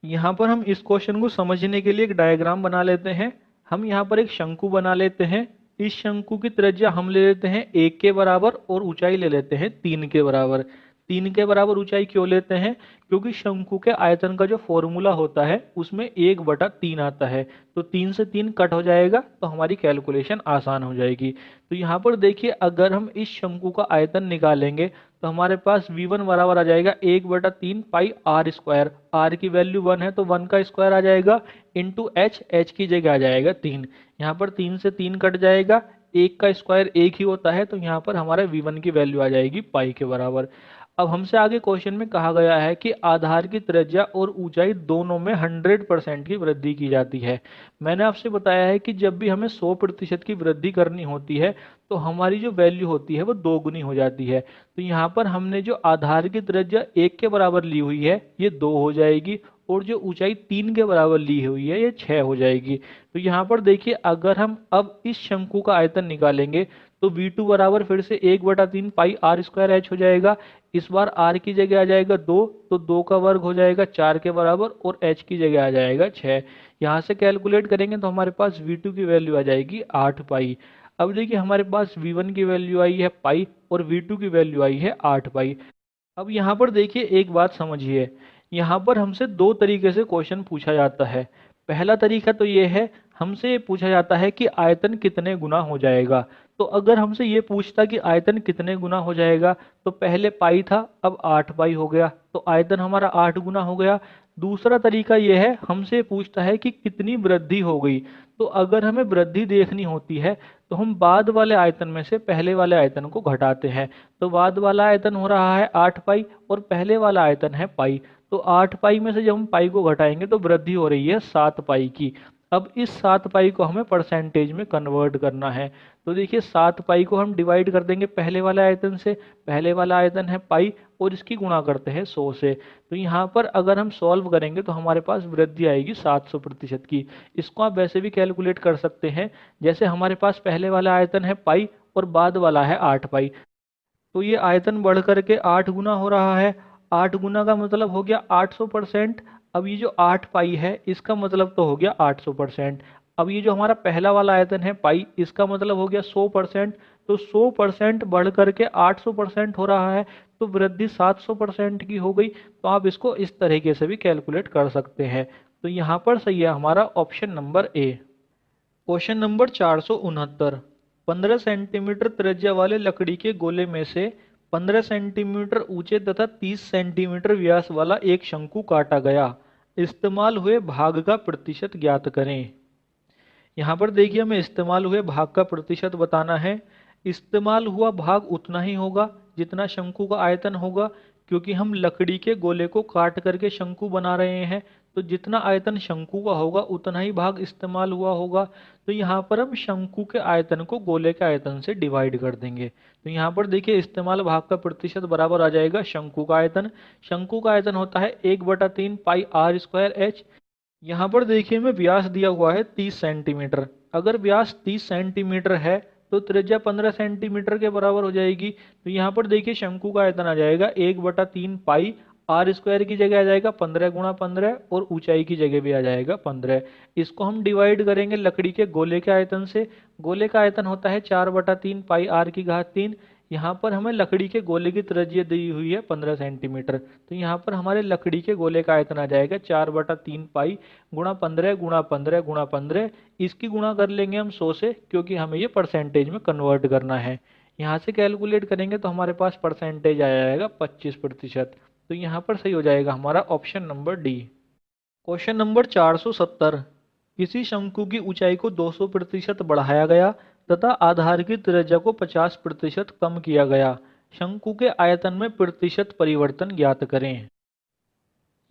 यहाँ पर हम इस क्वेश्चन को समझने के लिए एक डायग्राम बना लेते हैं। हम यहाँ पर एक शंकु बना लेते हैं। इस शंकु की त्रिज्या हम ले लेते हैं 1 के बराबर और ऊंचाई ले लेते हैं 3 के बराबर। 3 के बराबर ऊंचाई क्यों लेते हैं, क्योंकि शंकु के आयतन का जो फॉर्मूला होता है उसमें 1/3 आता है, तो 3 से 3 कट हो जाएगा, तो हमारी कैलकुलेशन आसान हो जाएगी। तो यहाँ पर देखिए अगर हम इस शंकु का आयतन निकालेंगे तो हमारे पास V1 बराबर आ जाएगा 1/3 पाई आर स्क्वायर। आर की वैल्यू 1 है तो 1 का स्क्वायर आ जाएगा इंटू एच, एच की जगह आ जाएगा 3। यहाँ पर 3 से 3 कट जाएगा, 1 का स्क्वायर 1 ही होता है, तो यहाँ पर हमारे V1 की वैल्यू आ जाएगी पाई के बराबर। अब हमसे आगे क्वेश्चन में कहा गया है कि आधार की त्रिज्या और ऊंचाई दोनों में 100% की वृद्धि की जाती है। मैंने आपसे बताया है कि जब भी हमें 100% की वृद्धि करनी होती है तो हमारी जो वैल्यू होती है वो 2 गुनी हो जाती है। तो यहाँ पर हमने जो आधार की त्रिज्या 1 के बराबर ली हुई है ये 2 हो जाएगी, और जो ऊंचाई 3 के बराबर ली हुई है ये 6 हो जाएगी। तो यहाँ पर देखिए अगर हम अब इस शंकु का आयतन निकालेंगे तो V2 बराबर फिर से 1/3 पाई आर स्क्वायर एच हो जाएगा। इस बार r की जगह आ जाएगा 2, तो 2 का वर्ग हो जाएगा 4 के बराबर, और h की जगह आ जाएगा 6। यहाँ से कैलकुलेट करेंगे तो हमारे पास V2 की वैल्यू आ जाएगी 8 पाई। अब देखिए हमारे पास V1 की वैल्यू आई है पाई और V2 की वैल्यू आई है 8 पाई। अब यहाँ पर देखिए एक बात समझिए, यहाँ पर हमसे दो तरीके से क्वेश्चन पूछा जाता है। पहला तरीका तो ये है, हमसे ये पूछा जाता है कि आयतन कितने गुना हो जाएगा। तो अगर हमसे ये पूछता कि आयतन कितने गुना हो जाएगा, तो पहले पाई था अब 8 पाई हो गया, तो आयतन हमारा 8 गुना हो गया। दूसरा तरीका ये है, हमसे पूछता है कि कितनी वृद्धि हो गई। तो अगर हमें वृद्धि देखनी होती है तो हम बाद वाले आयतन में से पहले वाले आयतन को घटाते हैं। तो बाद वाला आयतन हो रहा है 8 पाई और पहले वाला आयतन है पाई। तो 8 पाई में से जब हम पाई को घटाएंगे तो वृद्धि हो रही है 7 पाई की। अब इस 7 पाई को हमें परसेंटेज में कन्वर्ट करना है। तो देखिए 7 पाई को हम डिवाइड कर देंगे पहले वाले आयतन से। पहले वाला आयतन है पाई और इसकी गुणा करते हैं 100 से। तो यहाँ पर अगर हम सॉल्व करेंगे तो हमारे पास वृद्धि आएगी 700% की। इसको आप वैसे भी कैलकुलेट कर सकते हैं, जैसे हमारे पास पहले वाला आयतन है पाई और बाद वाला है 8 पाई, तो ये आयतन बढ़ करके 8 गुना हो रहा है। 8 गुना का मतलब हो गया 800%। अब ये जो 8 पाई है इसका मतलब तो हो गया 800%। अब ये जो हमारा पहला वाला आयतन है पाई, इसका मतलब हो गया 100%। तो 100% बढ़ करके 800% हो रहा है, तो वृद्धि 700% की हो गई। तो आप इसको इस तरीके से भी कैलकुलेट कर सकते हैं। तो यहाँ पर सही है हमारा option number A. Question number 469, 15 centimetre त्रिज्या वाले लकड़ी के गोले में से 15 सेंटीमीटर ऊंचे तथा 30 सेंटीमीटर व्यास वाला एक शंकु काटा गया। इस्तेमाल हुए भाग का प्रतिशत ज्ञात करें। यहाँ पर देखिए हमें इस्तेमाल हुए भाग का प्रतिशत बताना है। इस्तेमाल हुआ भाग उतना ही होगा जितना शंकु का आयतन होगा, क्योंकि हम लकड़ी के गोले को काट करके शंकु बना रहे हैं। तो जितना आयतन शंकु का होगा उतना ही भाग इस्तेमाल हुआ होगा। तो यहाँ पर हम शंकु के आयतन को गोले के आयतन से डिवाइड कर देंगे। तो यहाँ पर देखिए इस्तेमाल भाग का प्रतिशत बराबर आ जाएगा शंकु का आयतन। शंकु का आयतन होता है 1/3 पाई आर स्क्वायर एच। यहाँ पर देखिए हमें व्यास दिया हुआ है 30 सेंटीमीटर। अगर व्यास 30 सेंटीमीटर है तो त्रिज्या 15 सेंटीमीटर के बराबर हो जाएगी। तो यहाँ पर देखिए शंकु का आयतन आ जाएगा 1/3 पाई आर स्क्वायर की जगह आ जाएगा 15 गुणा 15 और ऊंचाई की जगह भी आ जाएगा 15। इसको हम डिवाइड करेंगे लकड़ी के गोले के आयतन से। गोले का आयतन होता है 4/3 पाई आर की घात 3। यहाँ पर हमें लकड़ी के गोले की त्रिज्या दी हुई है 15 सेंटीमीटर। तो यहाँ पर हमारे लकड़ी के गोले का आयतन आ जाएगा 4/3 पाई गुणा 15 गुणा 15 गुणा 15। इसकी गुणा कर लेंगे हम 100 से, क्योंकि हमें ये परसेंटेज में कन्वर्ट करना है। यहाँ से कैलकुलेट करेंगे तो हमारे पास परसेंटेज आ जाएगा 25%। तो यहाँ पर सही हो जाएगा हमारा option number D. Question number 470। किसी शंकु की ऊंचाई को 200% बढ़ाया गया तथा आधार की त्रिज्या को 50% कम किया गया। शंकु के आयतन में प्रतिशत परिवर्तन ज्ञात करें।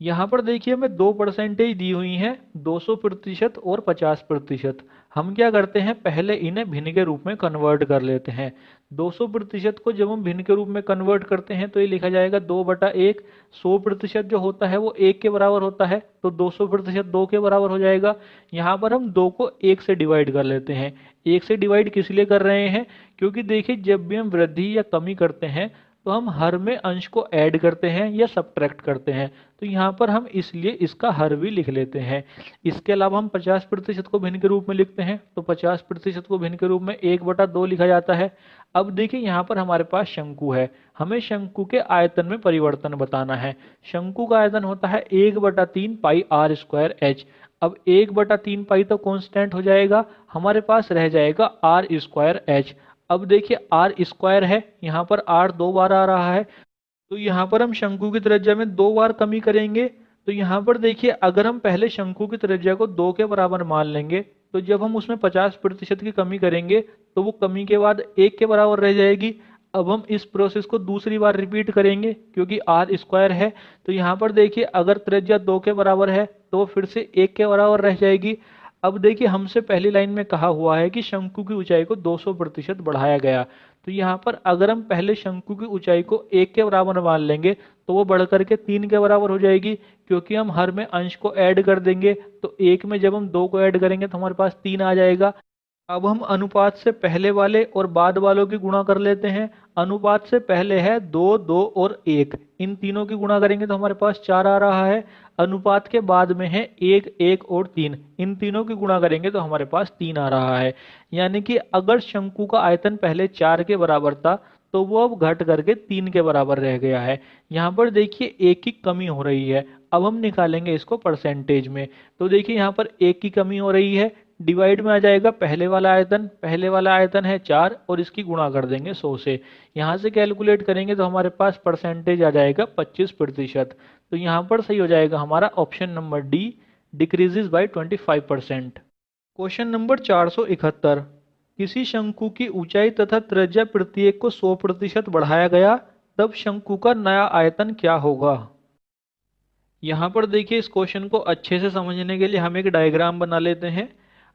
यहाँ पर देखिए हमें दो परसेंटेज दी हुई हैं, 200% और 50%। हम क्या करते हैं, पहले इन्हें भिन्न के रूप में कन्वर्ट कर लेते हैं। 200% को जब हम भिन्न के रूप में कन्वर्ट करते हैं तो ये लिखा जाएगा 2/1। 100% जो होता है वो 1 के बराबर होता है, तो 200% 2 के बराबर हो जाएगा। यहाँ पर हम 2 को 1 से डिवाइड कर लेते हैं। 1 से डिवाइड किस लिए कर रहे हैं, क्योंकि देखिए जब भी हम वृद्धि या कमी करते हैं तो हम हर में अंश को ऐड करते हैं या सब्ट्रैक्ट करते हैं। तो यहाँ पर हम इसलिए इसका हर भी लिख लेते हैं। इसके अलावा हम 50% को भिन्न के रूप में लिखते हैं, तो 50% को भिन्न के रूप में 1/2 लिखा जाता है। अब देखिए यहाँ पर हमारे पास शंकु है, हमें शंकु के आयतन में परिवर्तन बताना है। शंकु का आयतन होता है 1/3 पाई आर स्क्वायर एच। अब 1/3 पाई तो कांस्टेंट हो जाएगा, हमारे पास रह जाएगा आर स्क्वायर एच। अब देखिए आर स्क्वायर है, यहाँ पर आर 2 बार आ रहा है, तो यहाँ पर हम शंकु की त्रिज्या में 2 बार कमी करेंगे। तो यहाँ पर देखिए अगर हम पहले शंकु की त्रिज्या को 2 के बराबर मान लेंगे तो जब हम उसमें 50% की कमी करेंगे तो वो कमी के बाद 1 के बराबर रह जाएगी। अब हम इस प्रोसेस को दूसरी बार रिपीट करेंगे क्योंकि आर स्क्वायर है। तो यहाँ पर देखिए अगर त्रिज्या 2 के बराबर है तो फिर से 1 के बराबर रह जाएगी। अब देखिए हमसे पहली लाइन में कहा हुआ है कि शंकु की ऊंचाई को 200% बढ़ाया गया। तो यहाँ पर अगर हम पहले शंकु की ऊंचाई को 1 के बराबर मान लेंगे तो वो बढ़ करके 3 के बराबर हो जाएगी, क्योंकि हम हर में अंश को ऐड कर देंगे। तो 1 में जब हम 2 को ऐड करेंगे तो हमारे पास 3 आ जाएगा। अब हम अनुपात से पहले वाले और बाद वालों की गुणा कर लेते हैं। अनुपात से पहले है 2, 2 और 1, इन तीनों की गुणा करेंगे तो हमारे पास 4 आ रहा है। अनुपात के बाद में है 1, 1 और 3, इन तीनों की गुणा करेंगे तो हमारे पास 3 आ रहा है। यानी कि अगर शंकु का आयतन पहले 4 के बराबर था तो वो अब घट करके 3 के बराबर रह गया है। यहाँ पर देखिए 1 की कमी हो रही है। अब हम निकालेंगे इसको परसेंटेज में। तो देखिए यहाँ पर 1 की कमी हो रही है, डिवाइड में आ जाएगा पहले वाला आयतन है 4 और इसकी गुणा कर देंगे 100 से। यहाँ से कैलकुलेट करेंगे तो हमारे पास परसेंटेज आ जाएगा 25%। तो यहाँ पर सही हो जाएगा हमारा option number D, decreases by 25%। Question number 471। किसी शंकु की ऊंचाई तथा त्रिज्या प्रत्येक को 100% बढ़ाया गया, तब शंकु का नया आयतन क्या होगा। यहाँ पर देखिए इस क्वेश्चन को अच्छे से समझने के लिए हम एक डायग्राम बना लेते हैं।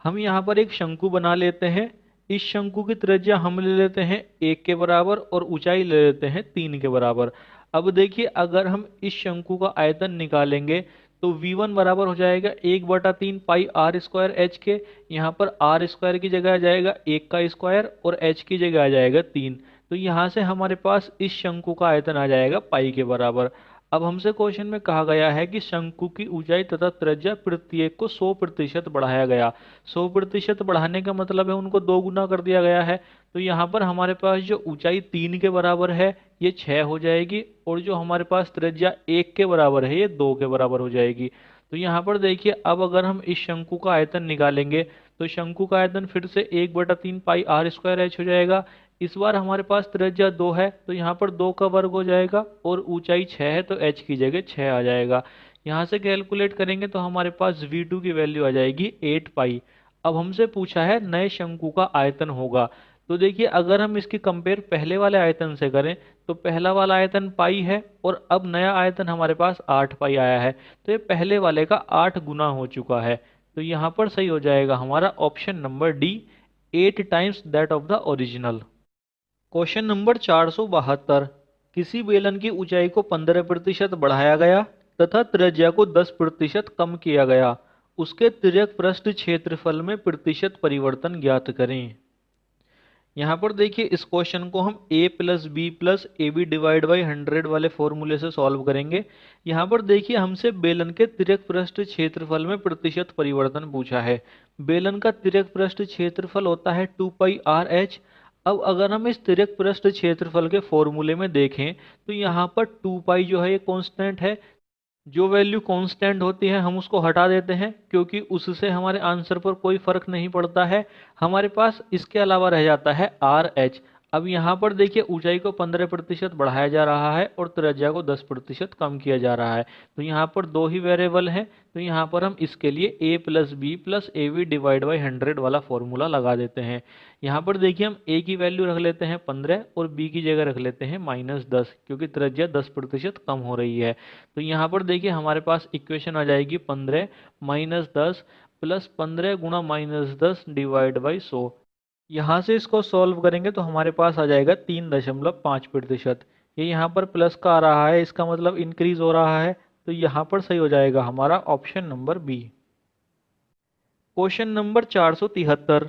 हम यहाँ पर एक शंकु बना लेते हैं। इस शंकु की त्रिज्या हम ले लेते हैं 1 के बराबर और ऊंचाई ले लेते हैं 3 के बराबर। अब देखिए अगर हम इस शंकु का आयतन निकालेंगे तो V1 बराबर हो जाएगा 1/3 पाई आर स्क्वायर एच के। यहाँ पर आर स्क्वायर की जगह आ जाएगा 1 का स्क्वायर और एच की जगह आ जाएगा 3। तो यहाँ से हमारे पास इस शंकु का आयतन आ जाएगा पाई के बराबर। अब हमसे क्वेश्चन में कहा गया है कि शंकु की ऊंचाई तथा त्रिज्या प्रत्येक को 100% बढ़ाया गया। 100% बढ़ाने का मतलब है उनको 2 गुना कर दिया गया है। तो यहाँ पर हमारे पास जो ऊंचाई 3 के बराबर है ये 6 हो जाएगी, और जो हमारे पास त्रिज्या 1 के बराबर है ये 2 के बराबर हो जाएगी। तो यहाँ पर देखिए अब अगर हम इस शंकु का आयतन निकालेंगे तो शंकु का आयतन फिर से 1/3 पाई आर स्क्वायर एच हो जाएगा। इस बार हमारे पास त्रिज्या 2 है तो यहाँ पर 2 का वर्ग हो जाएगा, और ऊंचाई 6 है तो h की जगह 6 आ जाएगा। यहाँ से कैलकुलेट करेंगे तो हमारे पास V2 की वैल्यू आ जाएगी 8 पाई। अब हमसे पूछा है नए शंकु का आयतन होगा, तो देखिए अगर हम इसकी कंपेयर पहले वाले आयतन से करें तो पहला वाला आयतन पाई है और अब नया आयतन हमारे पास 8 पाई आया है, तो ये पहले वाले का 8 गुना हो चुका है। तो यहाँ पर सही हो जाएगा हमारा option number D, 8 times that of the original. Question number 472, किसी बेलन की ऊंचाई को 15% बढ़ाया गया तथा त्रिज्या को 10% कम किया गया, उसके तिर्यक पृष्ठ क्षेत्रफल में प्रतिशत परिवर्तन ज्ञात करें। यहाँ पर देखिए इस क्वेश्चन को हम a plus B plus A B divide by 100 वाले फॉर्मूले से सॉल्व करेंगे। यहाँ पर देखिए हमसे बेलन के तिर्यक पृष्ठ क्षेत्रफल में प्रतिशत परिवर्तन पूछा है। बेलन का तिर्यक पृष्ठ क्षेत्रफल होता है 2πr/h। अब अगर हम इस तिर्यक पृष्ठ क्षेत्रफल के फॉर्मूले में देखें तो यहाँ पर 2π जो है ये कांस्टेंट है। जो वैल्यू कांस्टेंट होती है हम उसको हटा देते हैं क्योंकि उससे हमारे आंसर पर कोई फर्क नहीं पड़ता है। हमारे पास इसके अलावा रह जाता है RH। अब यहाँ पर देखिए ऊंचाई को 15% बढ़ाया जा रहा है और त्रिज्या को 10% कम किया जा रहा है, तो यहाँ पर दो ही वेरिएबल हैं। तो यहाँ पर हम इसके लिए a plus B plus A B divide by 100 वाला फॉर्मूला लगा देते हैं। यहाँ पर देखिए हम a की वैल्यू रख लेते हैं 15 और b की जगह रख लेते हैं -10, क्योंकि त्रिज्या 10% कम हो रही है। तो यहाँ पर देखिए हमारे पास इक्वेशन आ जाएगी 15 -10 प्लस 15 गुणा -10 डिवाइड बाई 100। यहाँ से इसको सॉल्व करेंगे तो हमारे पास आ जाएगा 3.5%। ये यहाँ पर प्लस का आ रहा है, इसका मतलब इंक्रीज हो रहा है, तो यहाँ पर सही हो जाएगा हमारा option number B. Question number 473,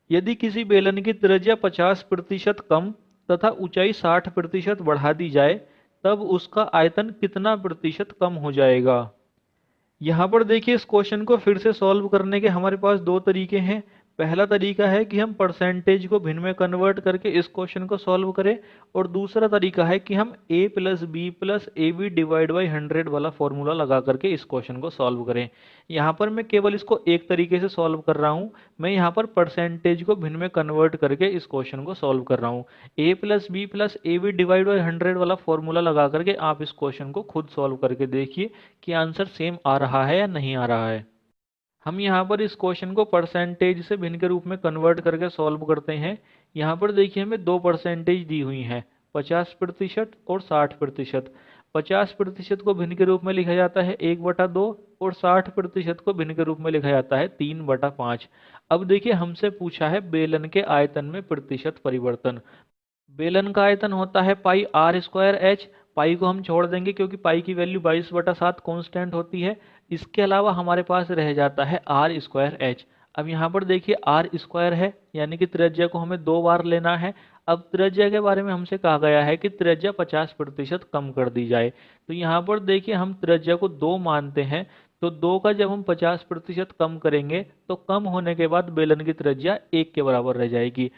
यदि किसी बेलन की त्रिज्या 50% कम तथा ऊंचाई 60% बढ़ा दी जाए तब उसका आयतन कितना प्रतिशत कम हो जाएगा। यहाँ पर देखिए इस क्वेश्चन को फिर से सॉल्व करने के हमारे पास दो तरीके हैं। पहला तरीका है कि हम परसेंटेज को भिन्न में कन्वर्ट करके इस क्वेश्चन को सॉल्व करें, और दूसरा तरीका है कि हम a plus B plus A B divide by 100 वाला फॉर्मूला लगा करके इस क्वेश्चन को सॉल्व करें। यहाँ पर मैं केवल इसको एक तरीके से सॉल्व कर रहा हूँ, मैं यहाँ पर परसेंटेज को भिन्न में कन्वर्ट करके इस क्वेश्चन को सॉल्व कर रहा हूँ। a plus B plus A B divide by 100 वाला फॉर्मूला लगा करके आप इस क्वेश्चन को खुद सॉल्व करके देखिए कि आंसर सेम आ रहा है या नहीं आ रहा है। हम यहाँ पर इस क्वेश्चन को परसेंटेज से भिन्न के रूप में कन्वर्ट करके सॉल्व करते हैं। यहाँ पर देखिए हमें दो परसेंटेज दी हुई हैं, 50% और 60%। 50% को भिन्न के रूप में लिखा जाता है 1/2 और 60% को भिन्न के रूप में लिखा जाता है 3/5। अब देखिए हमसे पूछा है बेलन के आयतन में प्रतिशत परिवर्तन। बेलन का आयतन होता है πr²h। पाई को हम छोड़ देंगे क्योंकि पाई की वैल्यू 22/7 कांस्टेंट होती है। इसके अलावा हमारे पास रह जाता है r²h। अब यहाँ पर देखिए r² है, यानी कि त्रिज्या को हमें दो बार लेना है। अब त्रिज्या के बारे में हमसे कहा गया है कि त्रिज्या 50% कम कर दी जाए, तो यहाँ पर देखिए हम त्रिज्या को 2 मानते हैं। तो 2 का जब हम 50% कम करेंगे तो कम होने के बाद बेलन की त्रिज्या 1 के बराबर रह जाएगी।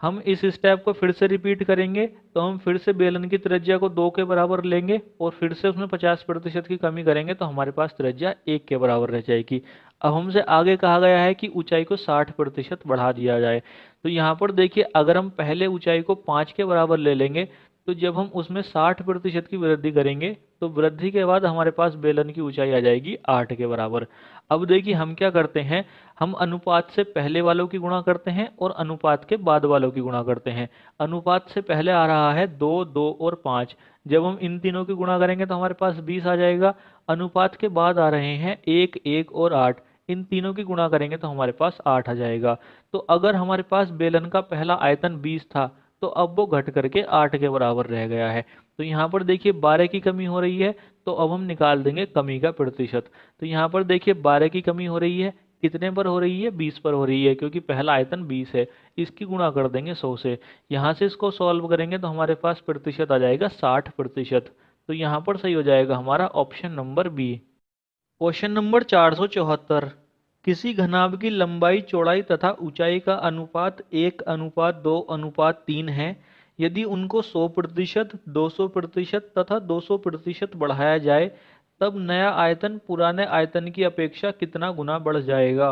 हम इस स्टेप को फिर से रिपीट करेंगे, तो हम फिर से बेलन की त्रिज्या को 2 के बराबर लेंगे और फिर से उसमें 50% की कमी करेंगे तो हमारे पास त्रिज्या 1 के बराबर रह जाएगी। अब हमसे आगे कहा गया है कि ऊंचाई को 60% बढ़ा दिया जाए। तो यहाँ पर देखिए अगर हम पहले ऊंचाई को 5 के बराबर ले लेंगे तो जब हम उसमें 60% की वृद्धि करेंगे तो वृद्धि के बाद हमारे पास बेलन की ऊंचाई आ जाएगी 8 के बराबर। अब देखिए हम क्या करते हैं, हम अनुपात से पहले वालों की गुणा करते हैं और अनुपात के बाद वालों की गुणा करते हैं। अनुपात से पहले आ रहा है 2, 2 और 5। जब हम इन तीनों की गुणा करेंगे तो हमारे पास 20 आ जाएगा। अनुपात के बाद आ रहे हैं 1, 1 और 8। इन तीनों की गुणा करेंगे तो हमारे पास 8 आ जाएगा। तो अगर हमारे पास बेलन का पहला आयतन 20 था तो अब वो घट करके 8 के बराबर रह गया है। तो यहाँ पर देखिए 12 की कमी हो रही है, तो अब हम निकाल देंगे कमी का प्रतिशत। तो यहाँ पर देखिए 12 की कमी हो रही है, कितने पर हो रही है, 20 पर हो रही है, क्योंकि पहला आयतन 20 है। इसकी गुणा कर देंगे 100 से। यहाँ से इसको सॉल्व करेंगे तो हमारे पास प्रतिशत आ जाएगा 60%। तो यहाँ पर सही हो जाएगा हमारा option number B. Question number 474, किसी घनाभ की लंबाई, चौड़ाई तथा ऊंचाई का अनुपात 1:2:3 है। यदि उनको 100%, 200% तथा 200% बढ़ाया जाए तब नया आयतन पुराने आयतन की अपेक्षा कितना गुना बढ़ जाएगा।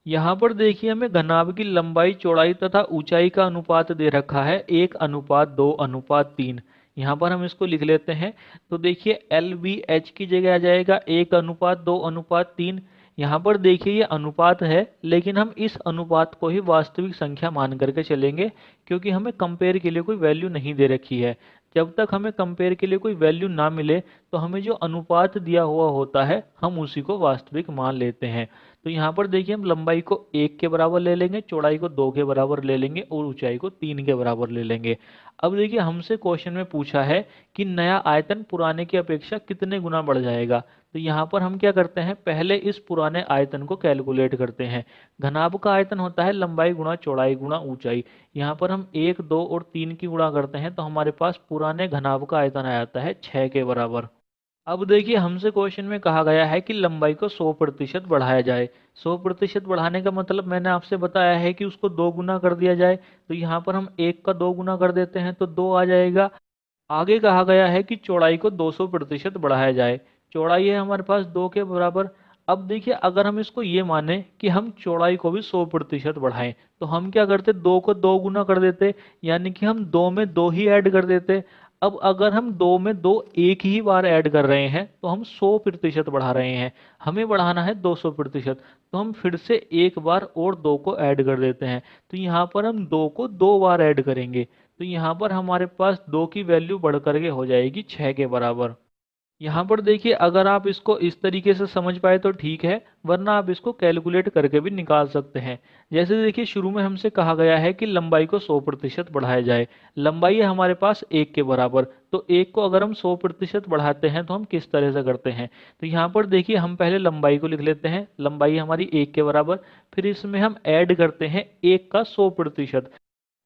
यहाँ पर देखिए हमें घनाभ की लंबाई, चौड़ाई तथा ऊंचाई का अनुपात दे रखा है 1:2:3। यहाँ पर हम इसको लिख लेते हैं। तो देखिए LBH की जगह आ जाएगा 1:2:3। यहाँ पर देखिए ये अनुपात है, लेकिन हम इस अनुपात को ही वास्तविक संख्या मान करके चलेंगे, क्योंकि हमें कंपेयर के लिए कोई वैल्यू नहीं दे रखी है। जब तक हमें कंपेयर के लिए कोई वैल्यू ना मिले, तो हमें जो अनुपात दिया हुआ होता है हम उसी को वास्तविक मान लेते हैं। तो यहाँ पर देखिए हम लंबाई को 1 के बराबर ले लेंगे, चौड़ाई को 2 के बराबर ले लेंगे और ऊंचाई को 3 के बराबर ले लेंगे। अब देखिए हमसे क्वेश्चन में पूछा है कि नया आयतन पुराने की अपेक्षा कितने गुना बढ़ जाएगा। तो यहाँ पर हम क्या करते हैं, पहले इस पुराने आयतन को कैलकुलेट करते हैं। घनाभ का आयतन होता है लंबाई गुणा चौड़ाई गुणा ऊंचाई। यहाँ पर हम 1, 2 और 3 की गुणा करते हैं, तो हमारे पास पुराने घनाभ का आयतन आ जाता है 6 के बराबर। अब देखिए हमसे क्वेश्चन में कहा गया है कि लंबाई को 100% बढ़ाया जाए। 100% बढ़ाने का मतलब मैंने आपसे बताया है कि उसको 2 गुना कर दिया जाए। तो यहाँ पर हम 1 का 2 गुना कर देते हैं तो 2 आ जाएगा। आगे कहा गया है कि चौड़ाई को 200% बढ़ाया जाए। चौड़ाई है हमारे पास 2 के बराबर। अब देखिए अगर हम इसको ये माने कि हम चौड़ाई को भी 100% बढ़ाएं, तो हम क्या करते, 2 को 2 गुना कर देते, यानी कि हम 2 में 2 ही ऐड कर देते। अब अगर हम 2 में 2 एक ही बार ऐड कर रहे हैं, तो हम 100% बढ़ा रहे हैं। हमें बढ़ाना है 200%। तो हम फिर से एक बार और 2 को ऐड कर देते हैं। तो यहाँ पर हम 2 को 2 बार ऐड करेंगे। तो यहाँ पर हमारे पास 2 की वैल्यू बढ़ करके हो जाएगी 6 के बराबर। यहाँ पर देखिए अगर आप इसको इस तरीके से समझ पाए तो ठीक है, वरना आप इसको कैलकुलेट करके भी निकाल सकते हैं। जैसे देखिए शुरू में हमसे कहा गया है कि लंबाई को 100% बढ़ाया जाए। लंबाई है हमारे पास 1 के बराबर, तो 1 को अगर हम 100% बढ़ाते हैं तो हम किस तरह से करते हैं। तो यहाँ पर देखिए हम पहले लंबाई को लिख लेते हैं, लंबाई हमारी 1 के बराबर। फिर इसमें हम ऐड करते हैं 1 का 100%।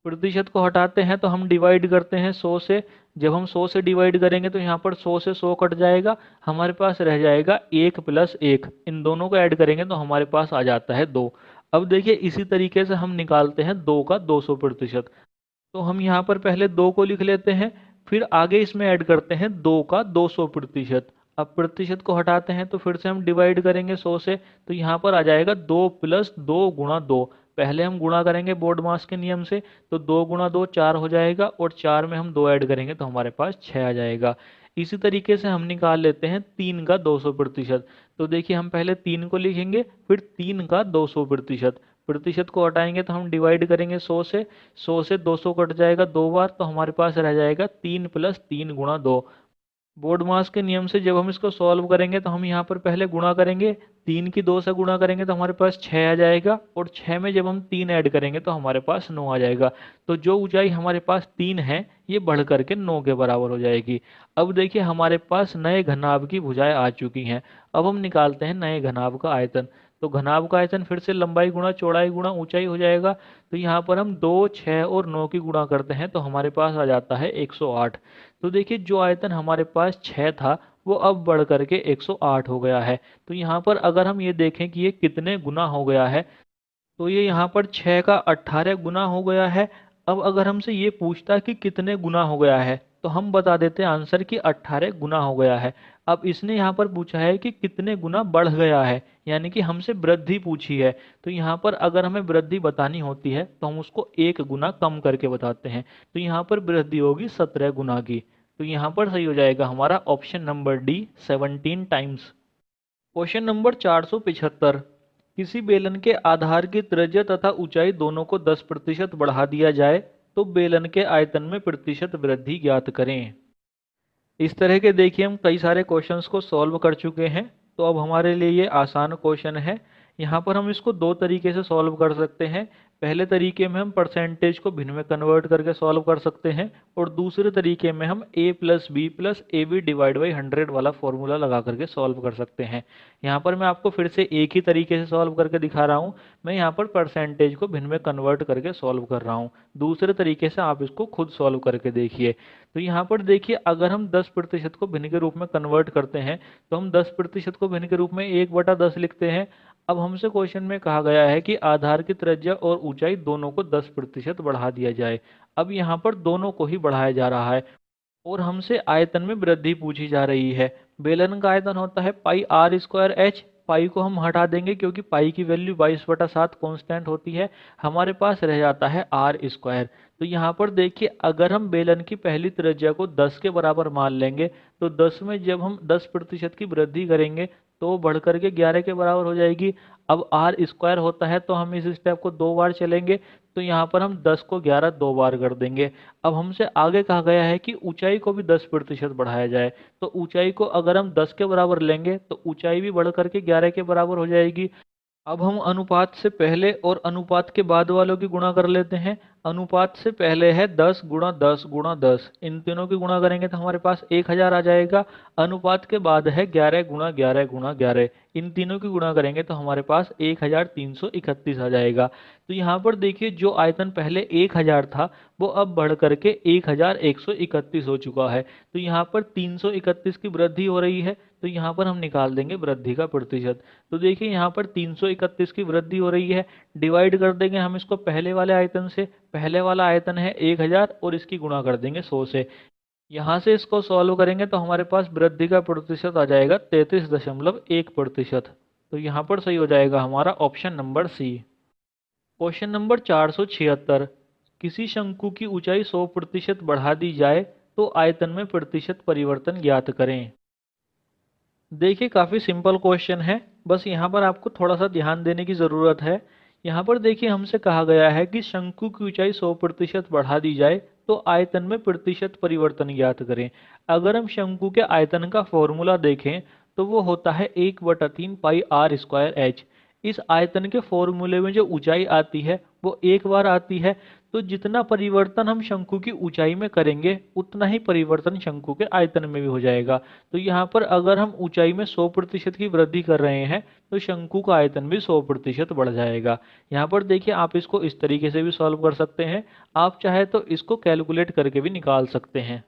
प्रतिशत को हटाते हैं तो हम डिवाइड करते हैं 100 से। जब हम 100 से डिवाइड करेंगे तो यहाँ पर 100 से 100 कट जाएगा, हमारे पास रह जाएगा 1 प्लस 1। इन दोनों को ऐड करेंगे तो हमारे पास आ जाता है 2। अब देखिए इसी तरीके से हम निकालते हैं 2 का 200%। तो हम यहाँ पर पहले 2 को लिख लेते हैं, फिर आगे इसमें ऐड करते हैं 2 का 200%। अब प्रतिशत को हटाते हैं तो फिर से हम डिवाइड करेंगे 100 से, तो यहाँ पर आ जाएगा 2 प्लस 2 गुणा 2। पहले हम गुणा करेंगे बोर्ड मास के नियम से, तो 2 गुणा 2 4 हो जाएगा, और 4 में हम 2 ऐड करेंगे तो हमारे पास 6 आ जाएगा। इसी तरीके से हम निकाल लेते हैं 3 का 200%। तो देखिए हम पहले 3 को लिखेंगे, फिर 3 का 200%। प्रतिशत को हटाएंगे तो हम डिवाइड करेंगे 100 से, 100 से 200 कट जाएगा 2 बार, तो हमारे पास रह जाएगा 3 प्लस 3 गुणा 2। बोर्ड मास के नियम से जब हम इसको सॉल्व करेंगे तो हम यहाँ पर पहले गुणा करेंगे, 3 की 2 से गुणा करेंगे तो हमारे पास 6 आ जाएगा, और 6 में जब हम 3 ऐड करेंगे तो हमारे पास 9 आ जाएगा। तो जो ऊंचाई हमारे पास 3 है, ये बढ़ करके 9 के बराबर हो जाएगी। अब देखिए हमारे पास नए घनाभ की भुजाएं आ चुकी हैं। अब हम निकालते हैं नए घनाभ का आयतन। तो घनाभ का आयतन फिर से लंबाई गुणा चौड़ाई गुणा ऊंचाई हो जाएगा। तो यहाँ पर हम 2, 6 और 9 की गुणा करते हैं तो हमारे पास आ जाता है 108। तो देखिए जो आयतन हमारे पास 6 था, वो अब बढ़ करके 108 हो गया है। तो यहाँ पर अगर हम ये देखें कि ये कितने गुना हो गया है, तो ये यहाँ पर 6 का 18 गुना हो गया है। अब अगर हमसे ये पूछता कि कितने गुना हो गया है, तो हम बता देते हैं आंसर कि 18 गुना हो गया है। अब इसने यहाँ पर पूछा है कि कितने गुना बढ़ गया है, यानी कि हमसे वृद्धि पूछी है। तो यहाँ पर अगर हमें वृद्धि बतानी होती है तो हम उसको 1 गुना कम करके बताते हैं। तो यहाँ पर वृद्धि होगी 17 गुना की। तो यहाँ पर सही हो जाएगा हमारा option number D, 17 times. Question number 475। किसी बेलन के आधार की त्रिज्या तथा ऊंचाई दोनों को 10% बढ़ा दिया जाए तो बेलन के आयतन में प्रतिशत वृद्धि ज्ञात करें। इस तरह के देखिए हम कई सारे क्वेश्चंस को सॉल्व कर चुके हैं, तो अब हमारे लिए ये आसान क्वेश्चन है। यहाँ पर हम इसको दो तरीके से सॉल्व कर सकते हैं। पहले तरीके में हम परसेंटेज को भिन्न में कन्वर्ट करके सॉल्व कर सकते हैं, और दूसरे तरीके में हम a plus B plus A B divide by 100 वाला फॉर्मूला लगा करके सॉल्व कर सकते हैं। यहाँ पर मैं आपको फिर से एक ही तरीके से सॉल्व करके दिखा रहा हूँ। मैं यहाँ पर परसेंटेज को भिन्न में कन्वर्ट करके सॉल्व कर रहा हूँ। दूसरे तरीके से आप इसको खुद सॉल्व करके देखिए। तो यहाँ पर देखिए अगर हम 10% को भिन्न के रूप में कन्वर्ट करते हैं, तो हम 10% को भिन्न के रूप में 1/10 लिखते हैं। अब हमसे क्वेश्चन में कहा गया है कि आधार की त्रिज्या और ऊंचाई दोनों को 10% बढ़ा दिया जाए। अब यहाँ पर दोनों को ही बढ़ाया जा रहा है, और हमसे आयतन में वृद्धि पूछी जा रही है। बेलन का आयतन होता है पाई आर स्क्वायर एच। पाई को हम हटा देंगे क्योंकि पाई की वैल्यू 22/7 कांस्टेंट होती है। हमारे पास रह जाता है आर स्क्वायर। तो यहाँ पर देखिए अगर हम बेलन की पहली त्रिज्या को 10 के बराबर मान लेंगे, तो 10 में जब हम 10% की वृद्धि करेंगे तो वो बढ़ करके 11 के बराबर हो जाएगी। अब आर स्क्वायर होता है तो हम इस स्टेप को 2 बार चलेंगे, तो यहाँ पर हम 10 को 11 2 बार कर देंगे। अब हमसे आगे कहा गया है कि ऊंचाई को भी 10% बढ़ाया जाए, तो ऊंचाई को अगर हम 10 के बराबर लेंगे तो ऊंचाई भी बढ़ करके 11 के बराबर हो जाएगी। अब हम अनुपात से पहले और अनुपात के बाद वालों की गुणा कर लेते हैं। अनुपात से पहले है 10 गुणा 10 गुणा 10, इन तीनों की गुणा करेंगे तो हमारे पास 1000 आ जाएगा। अनुपात के बाद है 11 गुणा 11 गुणा 11, इन तीनों की गुणा करेंगे तो हमारे पास 1331 आ जाएगा। तो यहाँ पर देखिए जो आयतन पहले 1000 था वो अब बढ़ करके 1131 हो चुका है। तो यहाँ पर 331 की वृद्धि हो रही है, तो यहाँ पर हम निकाल देंगे वृद्धि का प्रतिशत। तो देखिए यहाँ पर 331 की वृद्धि हो रही है, डिवाइड कर देंगे हम इसको पहले वाले आयतन से। पहले वाला आयतन है 1000 और इसकी गुणा कर देंगे 100 से। यहाँ से इसको सॉल्व करेंगे तो हमारे पास वृद्धि का प्रतिशत आ जाएगा 33.1%। तो यहाँ पर सही हो जाएगा हमारा option number C. Question number 476, किसी शंकु की ऊंचाई 100% बढ़ा दी जाए तो आयतन में प्रतिशत परिवर्तन ज्ञात करें। देखिए काफ़ी सिंपल क्वेश्चन है, बस यहाँ पर आपको थोड़ा सा ध्यान देने की ज़रूरत है। यहाँ पर देखिए हमसे कहा गया है कि शंकु की ऊंचाई 100% बढ़ा दी जाए तो आयतन में प्रतिशत परिवर्तन ज्ञात करें। अगर हम शंकु के आयतन का फॉर्मूला देखें तो वो होता है 1/3 पाई r स्क्वायर एच। इस आयतन के फॉर्मूले में जो ऊंचाई आती है वो एक बार आती है, तो जितना परिवर्तन हम शंकु की ऊंचाई में करेंगे उतना ही परिवर्तन शंकु के आयतन में भी हो जाएगा। तो यहाँ पर अगर हम ऊंचाई में 100% की वृद्धि कर रहे हैं तो शंकु का आयतन भी 100% बढ़ जाएगा। यहाँ पर देखिए आप इसको इस तरीके से भी सॉल्व कर सकते हैं, आप चाहे तो इसको कैलकुलेट करके भी निकाल सकते हैं।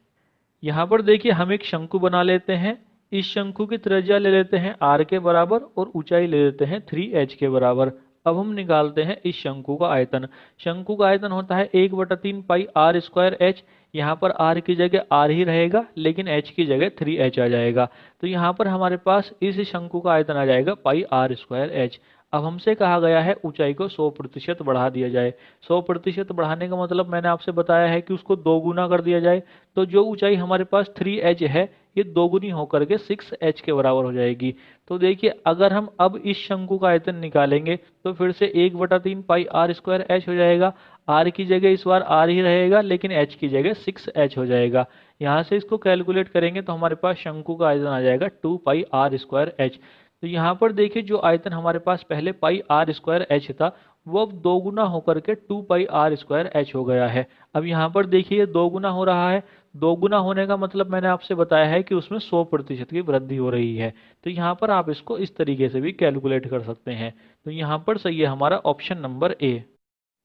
यहाँ पर देखिए हम एक शंकु बना लेते हैं, इस शंकु की त्रिज्या ले लेते हैं r के बराबर और ऊंचाई ले लेते हैं 3h के बराबर। अब हम निकालते हैं इस शंकु का आयतन। शंकु का आयतन होता है 1/3 पाई r स्क्वायर एच। यहाँ पर r की जगह r ही रहेगा लेकिन h की जगह 3h आ जाएगा। तो यहाँ पर हमारे पास इस शंकु का आयतन आ जाएगा पाई r स्क्वायर एच। अब हमसे कहा गया है ऊंचाई को 100% बढ़ा दिया जाए। 100% बढ़ाने का मतलब मैंने आपसे बताया है कि उसको 2 गुना कर दिया जाए। तो जो ऊंचाई हमारे पास 3h है ये दोगुनी होकर के 6h के बराबर हो जाएगी। तो देखिए अगर हम अब इस शंकु का आयतन निकालेंगे तो फिर से 1/3 पाई r स्क्वायर एच हो जाएगा। r की जगह इस बार r ही रहेगा लेकिन h की जगह 6h हो जाएगा। यहाँ से इसको कैलकुलेट करेंगे तो हमारे पास शंकु का आयतन आ जाएगा 2 पाई r स्क्वायर एच। तो यहाँ पर देखिए जो आयतन हमारे पास पहले पाई r स्क्वायर एच था वो अब 2 गुना होकर के 2 पाई r स्क्वायर एच हो गया है। अब यहाँ पर देखिए 2 गुना हो रहा है, 2 गुना होने का मतलब मैंने आपसे बताया है कि उसमें 100% की वृद्धि हो रही है। तो यहाँ पर आप इसको इस तरीके से भी कैलकुलेट कर सकते हैं। तो यहाँ पर सही है हमारा option number A.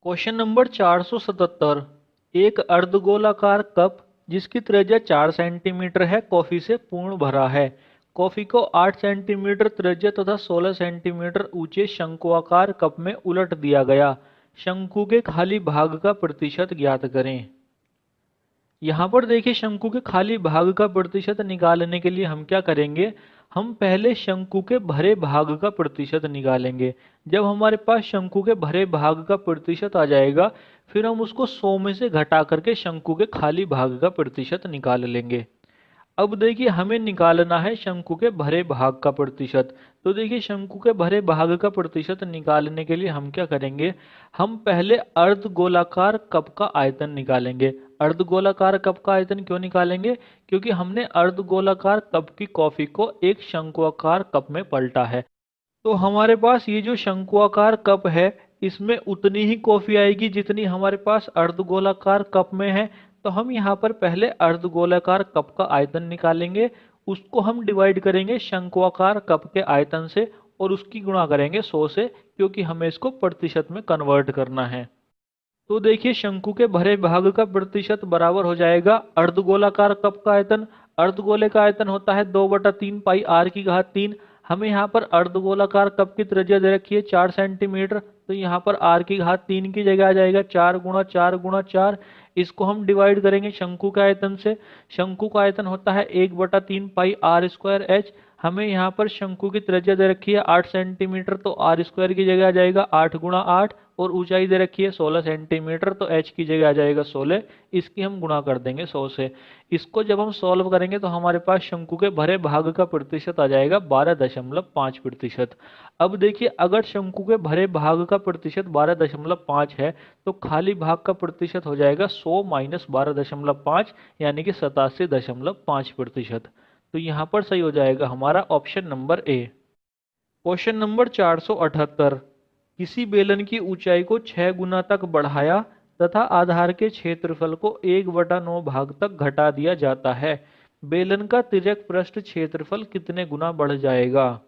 Question number 477, एक अर्धगोलाकार कप जिसकी त्रिज्या 4 सेंटीमीटर है कॉफी से पूर्ण भरा है। कॉफी को 8 सेंटीमीटर त्रिज्या तथा 16 सेंटीमीटर ऊंचे शंक्वाकार कप में उलट दिया गया। शंकु के खाली भाग का प्रतिशत ज्ञात करें। यहाँ पर देखिए शंकु के खाली भाग का प्रतिशत निकालने के लिए हम क्या करेंगे, हम पहले शंकु के भरे भाग का प्रतिशत निकालेंगे। जब हमारे पास शंकु के भरे भाग का प्रतिशत आ जाएगा फिर हम उसको 100 में से घटा करके शंकु के खाली भाग का प्रतिशत निकाल लेंगे। अब देखिए हमें निकालना है शंकु के भरे भाग का प्रतिशत। तो देखिए शंकु के भरे भाग का प्रतिशत निकालने के लिए हम क्या करेंगे, हम पहले अर्धगोलाकार कप का आयतन निकालेंगे। अर्धगोलाकार कप का आयतन क्यों निकालेंगे, क्योंकि हमने अर्धगोलाकार कप की कॉफी को एक शंक्वाकार कप में पलटा है। तो हमारे पास ये जो शंक्वाकार कप है इसमें उतनी ही कॉफी आएगी जितनी हमारे पास अर्धगोलाकार कप में है। तो हम यहाँ पर पहले अर्धगोलाकार कप का आयतन निकालेंगे, उसको हम डिवाइड करेंगे शंक्वाकार कप के आयतन से और उसकी गुणा करेंगे 100 से, क्योंकि हमें इसको प्रतिशत में कन्वर्ट करना है। तो देखिए शंकु के भरे भाग का प्रतिशत बराबर हो जाएगा अर्धगोलाकार कप का आयतन। अर्धगोले का आयतन होता है 2/3 पाई r⁻³ हमें यहाँ पर अर्धगोलाकार कप की त्रिज्या दे रखी है 4 सेंटीमीटर, तो यहाँ पर r⁻³ की जगह आ जाएगा 4 गुणा 4 गुणा 4। इसको हम डिवाइड करेंगे शंकु के आयतन से। शंकु का आयतन होता है 1/3 पाई r⁻² एच। हमें यहाँ पर शंकु की त्रिज्या दे रखी है 8 सेंटीमीटर, तो आर स्क्वायर की जगह आ जाएगा 8 गुणा 8, और ऊंचाई दे रखी है 16 सेंटीमीटर, तो एच की जगह आ जाएगा 16। इसकी हम गुणा कर देंगे 100 से। इसको जब हम सॉल्व करेंगे तो हमारे पास शंकु के भरे भाग का प्रतिशत आ जाएगा 12.5%। अब देखिए, अगर शंकु के भरे भाग का प्रतिशत 12.5 है, तो खाली भाग का प्रतिशत हो जाएगा 100 माइनस 12.5, यानी कि 87.5%। तो यहाँ पर सही हो जाएगा हमारा option number A. Question number 478। किसी बेलन की ऊंचाई को 6 गुना तक बढ़ाया तथा आधार के क्षेत्रफल को 1/9 भाग तक घटा दिया जाता है। बेलन का तिर्यक पृष्ठ क्षेत्रफल कितने गुना बढ़ जाएगा?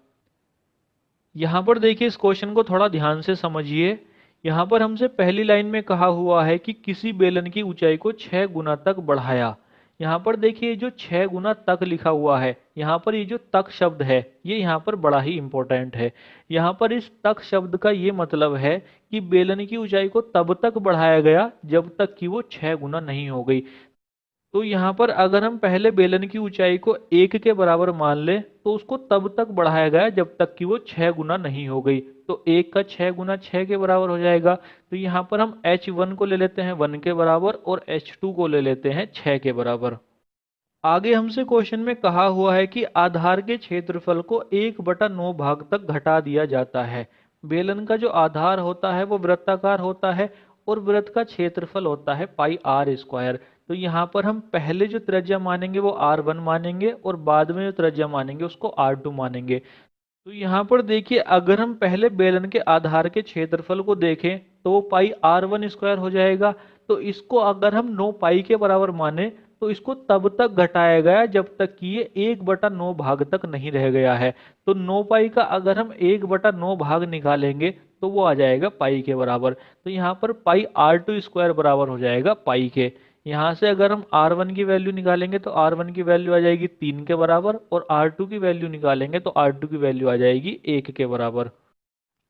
यहां पर देखिए, इस क्वेश्चन को थोड़ा ध्यान से समझिए। यहां पर हमसे पहली लाइन में कहा हुआ है कि किसी बेलन की ऊंचाई को 6 गुना तक बढ़ाया। यहाँ पर देखिए, जो 6 गुना तक लिखा हुआ है, यहाँ पर ये जो तक शब्द है, ये यहाँ पर बड़ा ही इंपॉर्टेंट है। यहाँ पर इस तक शब्द का ये मतलब है कि बेलन की ऊंचाई को तब तक बढ़ाया गया जब तक कि वो 6 गुना नहीं हो गई। तो यहाँ पर अगर हम पहले बेलन की ऊंचाई को 1 के बराबर मान लें, तो उसको तब तक बढ़ाया गया जब तक कि वो 6 गुना नहीं हो गई। तो 1 का 6 गुना 6 के बराबर हो जाएगा। तो यहाँ पर हम h1 को ले लेते हैं 1 के बराबर, और h2 को ले लेते हैं 6 के बराबर। आगे हमसे क्वेश्चन में कहा हुआ है कि आधार के क्षेत्रफल को 1/9 भाग तक घटा दिया जाता है। बेलन का जो आधार होता है वो वृत्ताकार होता है, और वृत्त का क्षेत्रफल होता है पाई आर स्क्वायर। तो यहाँ पर हम पहले जो त्रिज्या मानेंगे वो r1 मानेंगे, और बाद में जो त्रिज्या मानेंगे उसको r2 मानेंगे। तो यहाँ पर देखिए, अगर हम पहले बेलन के आधार के क्षेत्रफल को देखें तो वो पाई r1 स्क्वायर हो जाएगा। तो इसको अगर हम 9 पाई के बराबर माने, तो इसको तब तक घटाया गया जब तक कि ये 1/9 भाग तक नहीं रह गया है। तो 9 पाई का अगर हम 1/9 भाग निकालेंगे तो वो आ जाएगा पाई के बराबर। तो यहाँ पर पाई r2 स्क्वायर बराबर हो जाएगा पाई के। यहाँ से अगर हम r1 की वैल्यू निकालेंगे तो r1 की वैल्यू आ जाएगी 3 के बराबर, और r2 की वैल्यू निकालेंगे तो r2 की वैल्यू आ जाएगी 1 के बराबर।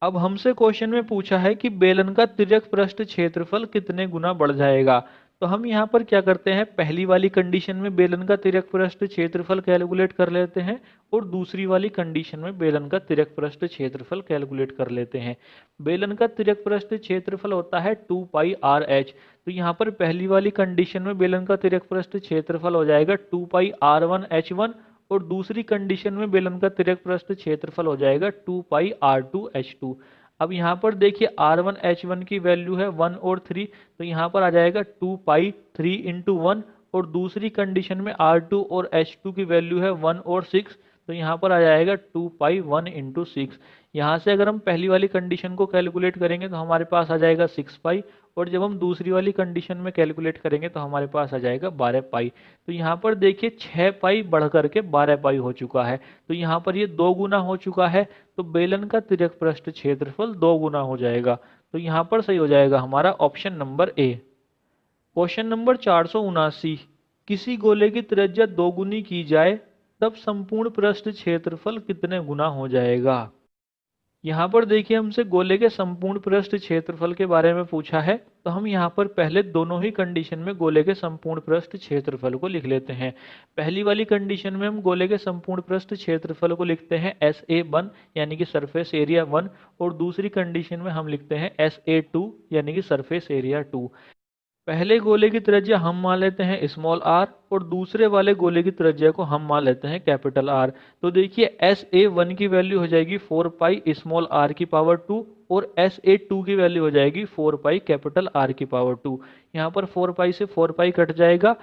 अब हमसे क्वेश्चन में पूछा है कि बेलन का तिर्यक पृष्ठ क्षेत्रफल कितने गुना बढ़ जाएगा। तो हम यहाँ पर क्या करते हैं, पहली वाली कंडीशन में बेलन का तिर्यक पृष्ठ क्षेत्रफल कैलकुलेट कर लेते हैं, और दूसरी वाली कंडीशन में बेलन का तिर्यक पृष्ठ क्षेत्रफल कैलकुलेट कर लेते हैं। बेलन का तिर्यक पृष्ठ क्षेत्रफल होता है 2 पाई आर एच। तो यहाँ पर पहली वाली कंडीशन में बेलन का तिर्यक पृष्ठ क्षेत्रफल हो जाएगा 2 पाई r1h1, और दूसरी कंडीशन में बेलन का तिर्यक पृष्ठ क्षेत्रफल हो जाएगा 2 पाई r2h2। अब यहाँ पर देखिए, r1h1 की वैल्यू है 1 और 3, तो यहाँ पर आ जाएगा 2 पाई 3 इंटू 1, और दूसरी कंडीशन में r2 और h2 की वैल्यू है 1 और 6, तो यहाँ पर आ जाएगा 2 पाई 1 इंटू 6। यहाँ से अगर हम पहली वाली कंडीशन को कैलकुलेट करेंगे तो हमारे पास आ जाएगा 6 पाई, और जब हम दूसरी वाली कंडीशन में कैलकुलेट करेंगे तो हमारे पास आ जाएगा 12 पाई। तो यहाँ पर देखिए, 6 पाई बढ़ करके 12 पाई हो चुका है। तो यहाँ पर ये 2 गुना हो चुका है। तो बेलन का तिर्यक पृष्ठ क्षेत्रफल 2 गुना हो जाएगा। तो यहाँ पर सही हो जाएगा हमारा option number A. Question number 479। किसी गोले की त्रिज्या 2 गुनी की जाए तब संपूर्ण पृष्ठ क्षेत्रफल कितने गुना हो जाएगा? यहाँ पर देखिए, हमसे गोले के संपूर्ण पृष्ठ क्षेत्रफल के बारे में पूछा है। तो हम यहाँ पर पहले दोनों ही कंडीशन में गोले के संपूर्ण पृष्ठ क्षेत्रफल को लिख लेते हैं। पहली वाली कंडीशन में हम गोले के संपूर्ण पृष्ठ क्षेत्रफल को लिखते हैं SA1, यानी कि सरफेस एरिया 1, और दूसरी कंडीशन में हम लिखते हैं SA2, यानी कि सरफेस एरिया 2। पहले गोले की त्रिज्या हम मान लेते हैं स्मॉल r, और दूसरे वाले गोले की त्रिज्या को हम मान लेते हैं कैपिटल R। तो देखिए, SA1 की वैल्यू हो जाएगी 4 पाई स्मॉल r की पावर 2, और SA2 की वैल्यू हो जाएगी 4 पाई कैपिटल R की पावर 2। यहाँ पर 4 पाई से 4 पाई कट जाएगा,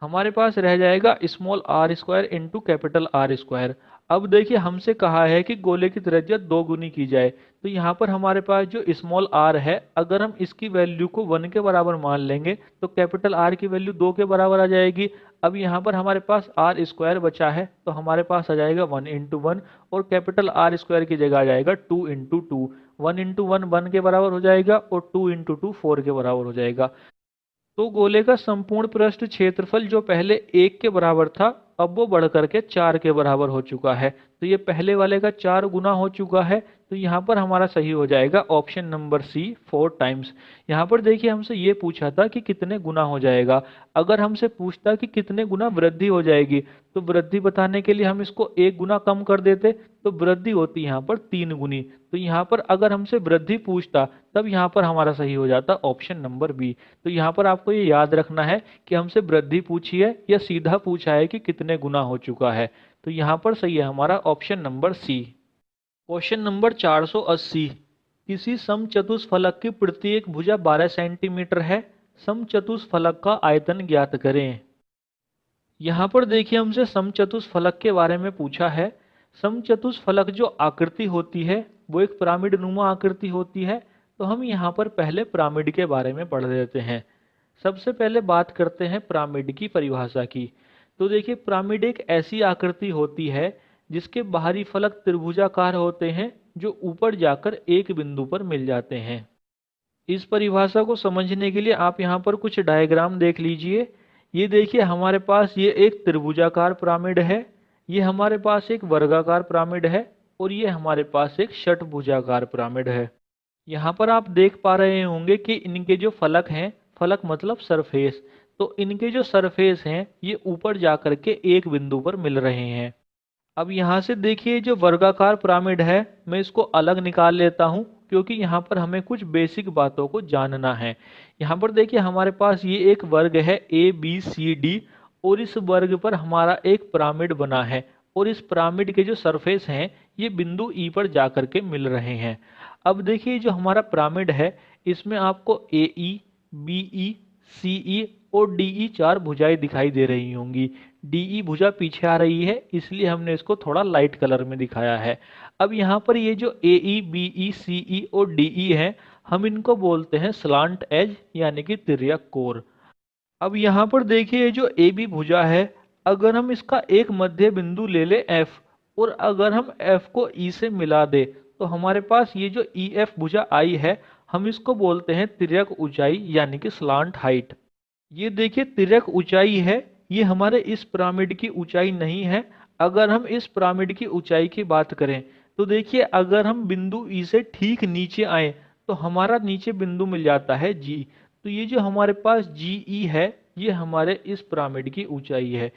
हमारे पास रह जाएगा small r square into capital R square. अब देखिए, हमसे कहा है कि गोले की त्रिज्या 2 गुनी की जाए। तो यहाँ पर हमारे पास जो स्मॉल r है, अगर हम इसकी वैल्यू को 1 के बराबर मान लेंगे तो कैपिटल R की वैल्यू 2 के बराबर आ जाएगी। अब यहाँ पर हमारे पास r स्क्वायर बचा है, तो हमारे पास आ जाएगा 1 इंटू 1, और कैपिटल R स्क्वायर की जगह आ जाएगा 2 इंटू 2। 1 इंटू 1 1 के बराबर हो जाएगा, और 2 इंटू 2 4 के बराबर हो जाएगा। तो गोले का संपूर्ण पृष्ठ क्षेत्रफल जो पहले 1 के बराबर था, अब वो बढ़ करके 4 के बराबर हो चुका है। तो ये पहले वाले का 4 गुना हो चुका है। तो यहाँ पर हमारा सही हो जाएगा ऑप्शन नंबर सी 4 टाइम्स। यहाँ पर देखिए हमसे ये पूछा था कि कितने गुना हो जाएगा। अगर हमसे पूछता कि कितने गुना वृद्धि हो जाएगी, तो वृद्धि बताने के लिए हम इसको 1 गुना कम कर देते, तो वृद्धि होती यहाँ पर 3 गुनी। तो यहाँ पर अगर हमसे वृद्धि पूछता तब यहाँ पर हमारा सही हो जाता ऑप्शन नंबर बी। तो यहाँ पर आपको ये याद रखना है कि हमसे वृद्धि पूछी है या सीधा पूछा है कि कितने गुना हो चुका है। तो यहाँ पर सही है हमारा option number C. Question number 480। किसी समचतुष्फलक की प्रत्येक भुजा 12 सेंटीमीटर है। समचतुष्फलक का आयतन ज्ञात करें। यहाँ पर देखिए हमसे समचतुष्फलक के बारे में पूछा है। समचतुष्फलक जो आकृति होती है वो एक पिरामिड नुमा आकृति होती है। तो हम यहाँ पर पहले पिरामिड के बारे में पढ़ लेते हैं। सबसे पहले बात करते हैं पिरामिड की परिभाषा की। तो देखिए पिरामिड एक ऐसी आकृति होती है जिसके बाहरी फलक त्रिभुजाकार होते हैं जो ऊपर जाकर एक बिंदु पर मिल जाते हैं। इस परिभाषा को समझने के लिए आप यहाँ पर कुछ डायग्राम देख लीजिए। ये देखिए हमारे पास ये एक त्रिभुजाकार पिरामिड है, ये हमारे पास एक वर्गाकार पिरामिड है और ये हमारे पास एक षटभुजाकार पिरामिड है। यहाँ पर आप देख पा रहे होंगे कि इनके जो फलक हैं, फलक मतलब सरफेस, तो इनके जो सरफेस हैं ये ऊपर जाकर के एक बिंदु पर मिल रहे हैं। अब यहाँ से देखिए जो वर्गाकार पिरामिड है मैं इसको अलग निकाल लेता हूँ क्योंकि यहाँ पर हमें कुछ बेसिक बातों को जानना है। यहाँ पर देखिए हमारे पास ये एक वर्ग है ABCD और इस वर्ग पर हमारा एक पिरामिड बना है और इस पिरामिड के जो सरफेस हैं ये बिंदु ई पर जाकर के मिल रहे हैं। अब देखिए जो हमारा पिरामिड है इसमें आपको AE, BE, CE और DE 4 भुजाएं दिखाई दे रही होंगी। DE भुजा पीछे आ रही है इसलिए हमने इसको थोड़ा लाइट कलर में दिखाया है। अब यहाँ पर ये जो AE, BE, CE और DE है हम इनको बोलते हैं स्लांट एज यानी कि तिर्यक कोर। अब यहाँ पर देखिए जो AB भुजा है अगर हम इसका एक मध्य बिंदु ले ले F और अगर हम F को E से मिला दे तो हमारे पास ये जो EF भुजा आई है हम इसको बोलते हैं तिर्यक ऊंचाई यानी कि स्लांट हाइट। ये देखिए तिर्यक ऊंचाई है, ये हमारे इस पिरामिड की ऊंचाई नहीं है। अगर हम इस पिरामिड की ऊंचाई की बात करें तो देखिए अगर हम बिंदु ई से ठीक नीचे आए तो हमारा नीचे बिंदु मिल जाता है जी। तो ये जो हमारे पास GE है ये हमारे इस पिरामिड की ऊंचाई है।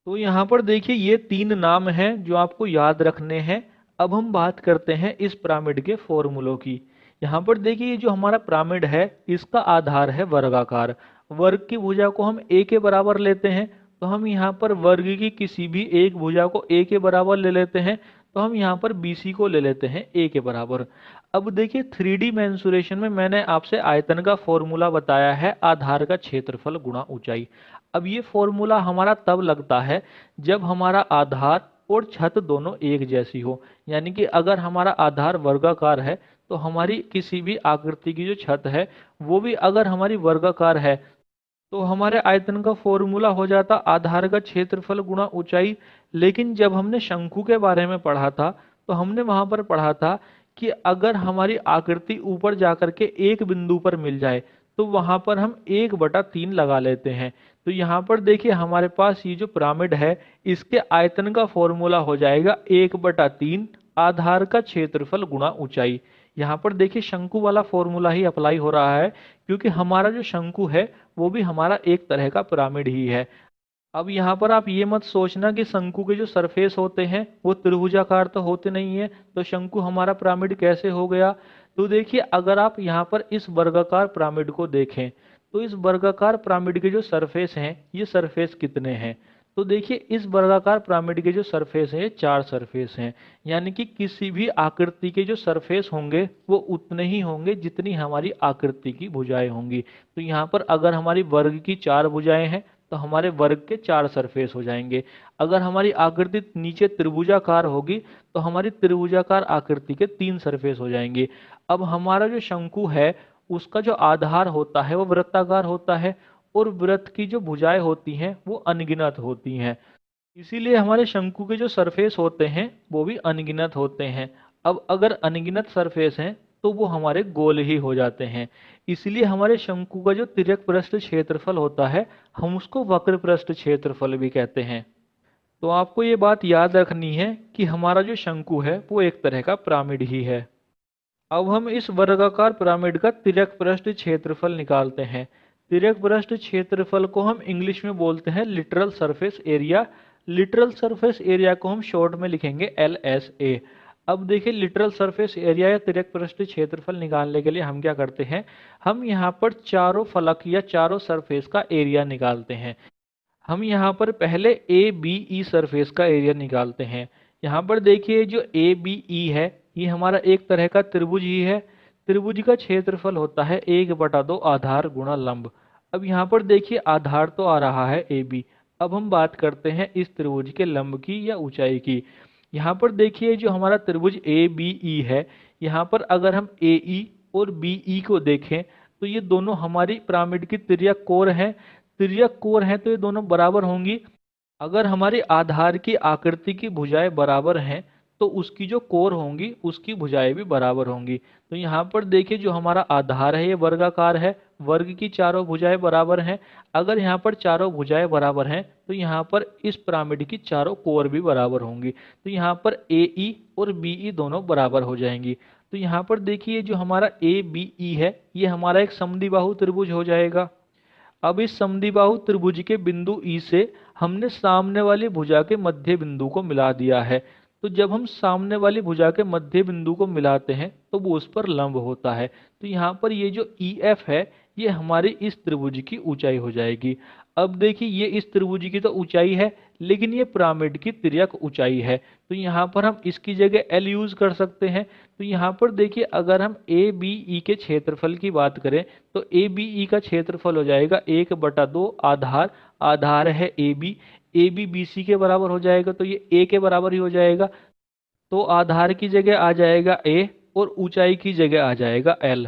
तो यहाँ पर देखिए ये 3 नाम हैं जो आपको याद रखने हैं। अब हम बात करते हैं इस पिरामिड के फॉर्मूलों की। यहाँ पर देखिए ये जो हमारा पिरामिड है इसका आधार है वर्गाकार। वर्ग की भुजा को हम a के बराबर लेते हैं तो हम यहाँ पर वर्ग की किसी भी एक भुजा को a के बराबर ले लेते हैं। तो हम यहाँ पर BC को ले लेते हैं a के बराबर। अब देखिए 3D मेंसुरेशन में मैंने आपसे आयतन का फॉर्मूला बताया है आधार का क्षेत्रफल गुणा ऊंचाई। अब ये फॉर्मूला हमारा तब लगता है जब हमारा आधार और छत दोनों एक जैसी हो। यानी कि अगर हमारा आधार वर्गाकार है तो हमारी किसी भी आकृति की जो छत है वो भी अगर हमारी वर्गाकार है तो हमारे आयतन का फॉर्मूला हो जाता आधार का क्षेत्रफल गुणा ऊंचाई। लेकिन जब हमने शंकु के बारे में पढ़ा था तो हमने वहां पर पढ़ा था कि अगर हमारी आकृति ऊपर जाकर के एक बिंदु पर मिल जाए तो वहां पर हम 1/3 लगा लेते हैं। तो यहाँ पर देखिए हमारे पास ये जो पिरामिड है इसके आयतन का फॉर्मूला हो जाएगा 1/3 आधार का क्षेत्रफल गुणा ऊंचाई। यहाँ पर देखिए शंकु वाला फॉर्मूला ही अप्लाई हो रहा है क्योंकि हमारा जो शंकु है वो भी हमारा एक तरह का पिरामिड ही है। अब यहाँ पर आप ये मत सोचना कि शंकु के जो सरफेस होते हैं वो त्रिभुजाकार तो होते नहीं है तो शंकु हमारा पिरामिड कैसे हो गया। तो देखिए अगर आप यहाँ पर इस वर्गाकार पिरामिड को देखें तो इस वर्गाकार पिरामिड के जो सरफेस हैं ये सरफेस कितने हैं। तो देखिए इस वर्गाकार पिरामिड के जो सरफेस हैं ये 4 सरफेस हैं। यानी कि किसी भी आकृति के जो सरफेस होंगे वो उतने ही होंगे जितनी हमारी आकृति की भुजाएं होंगी। तो यहाँ पर अगर हमारी वर्ग की 4 भुजाएं हैं तो हमारे वर्ग के 4 सरफेस हो जाएंगे। अगर हमारी आकृति नीचे त्रिभुजाकार होगी तो हमारी त्रिभुजाकार आकृति के 3 सरफेस हो जाएंगे। अब हमारा जो शंकु है उसका जो आधार होता है वो वृत्ताकार होता है और वृत्त की जो भुजाएं होती हैं वो अनगिनत होती हैं। इसीलिए हमारे शंकु के जो सरफेस होते हैं वो भी अनगिनत होते हैं। अब अगर अनगिनत सरफेस हैं तो वो हमारे गोल ही हो जाते हैं। इसलिए हमारे शंकु का जो तिर्यक पृष्ठ क्षेत्रफल होता है हम उसको वक्र पृष्ठ क्षेत्रफल भी कहते हैं। तो आपको ये बात याद रखनी है कि हमारा जो शंकु है वो एक तरह का पिरामिड ही है। अब हम इस वर्गाकार पिरामिड का तिर्यक पृष्ठ क्षेत्रफल निकालते हैं। तिर्यक पृष्ठ क्षेत्रफल को हम इंग्लिश में बोलते हैं literal surface area. Literal surface area को हम शॉर्ट में लिखेंगे LSA। अब देखिए, लिटरल सरफेस एरिया या तिर्यक पृष्ठ क्षेत्रफल निकालने के लिए हम क्या करते हैं, हम यहाँ पर चारों फलक या चारों सरफेस का एरिया निकालते हैं। हम यहाँ पर पहले ए बी ई सरफेस का एरिया निकालते हैं। यहाँ पर देखिए, जो ए बी ई है ये हमारा एक तरह का त्रिभुज ही है। त्रिभुज का क्षेत्रफल होता है 1/2 आधार गुणा लंब। अब यहाँ पर देखिए, आधार तो आ रहा है ए बी। अब हम बात करते हैं इस त्रिभुज के लंब की या ऊंचाई की। यहाँ पर देखिए, जो हमारा त्रिभुज ए बी ई है, यहाँ पर अगर हम ए ई और बी ई को देखें तो ये दोनों हमारी पिरामिड की तिर्यक कोर हैं। तिर्यक कोर हैं तो ये दोनों बराबर होंगी। अगर हमारे आधार की आकृति की भुजाएं बराबर हैं तो उसकी जो कोर होंगी उसकी भुजाएं भी बराबर होंगी। तो यहाँ पर देखिए, जो हमारा आधार है ये वर्गाकार है, वर्ग की चारों भुजाएं बराबर हैं। अगर यहाँ पर चारों भुजाएं बराबर हैं तो यहाँ पर इस पिरामिड की चारों कोर भी बराबर होंगी। तो यहाँ पर ए ई और बी ई दोनों बराबर हो जाएंगी। तो यहाँ पर देखिए, जो हमारा ए बी ई है ये हमारा एक समद्विबाहु त्रिभुज हो जाएगा। अब इस समद्विबाहु त्रिभुज के बिंदु ई से हमने सामने वाली भुजा के मध्य बिंदु को मिला दिया है। तो जब हम सामने वाली भुजा के मध्य बिंदु को मिलाते हैं तो वो उस पर लंब होता है। तो यहाँ पर ये जो EF है ये हमारी इस त्रिभुज की ऊंचाई हो जाएगी। अब देखिए, ये इस त्रिभुज की तो ऊंचाई है लेकिन ये पिरामिड की तिर्यक ऊंचाई है। तो यहाँ पर हम इसकी जगह L यूज कर सकते हैं। तो यहाँ पर देखिए, अगर हम ABE के क्षेत्रफल की बात करें तो ABE का क्षेत्रफल हो जाएगा 1/2 आधार। आधार है AB। AB BC के बराबर हो जाएगा तो ये A के बराबर ही हो जाएगा। तो आधार की जगह आ जाएगा A और ऊंचाई की जगह आ जाएगा L।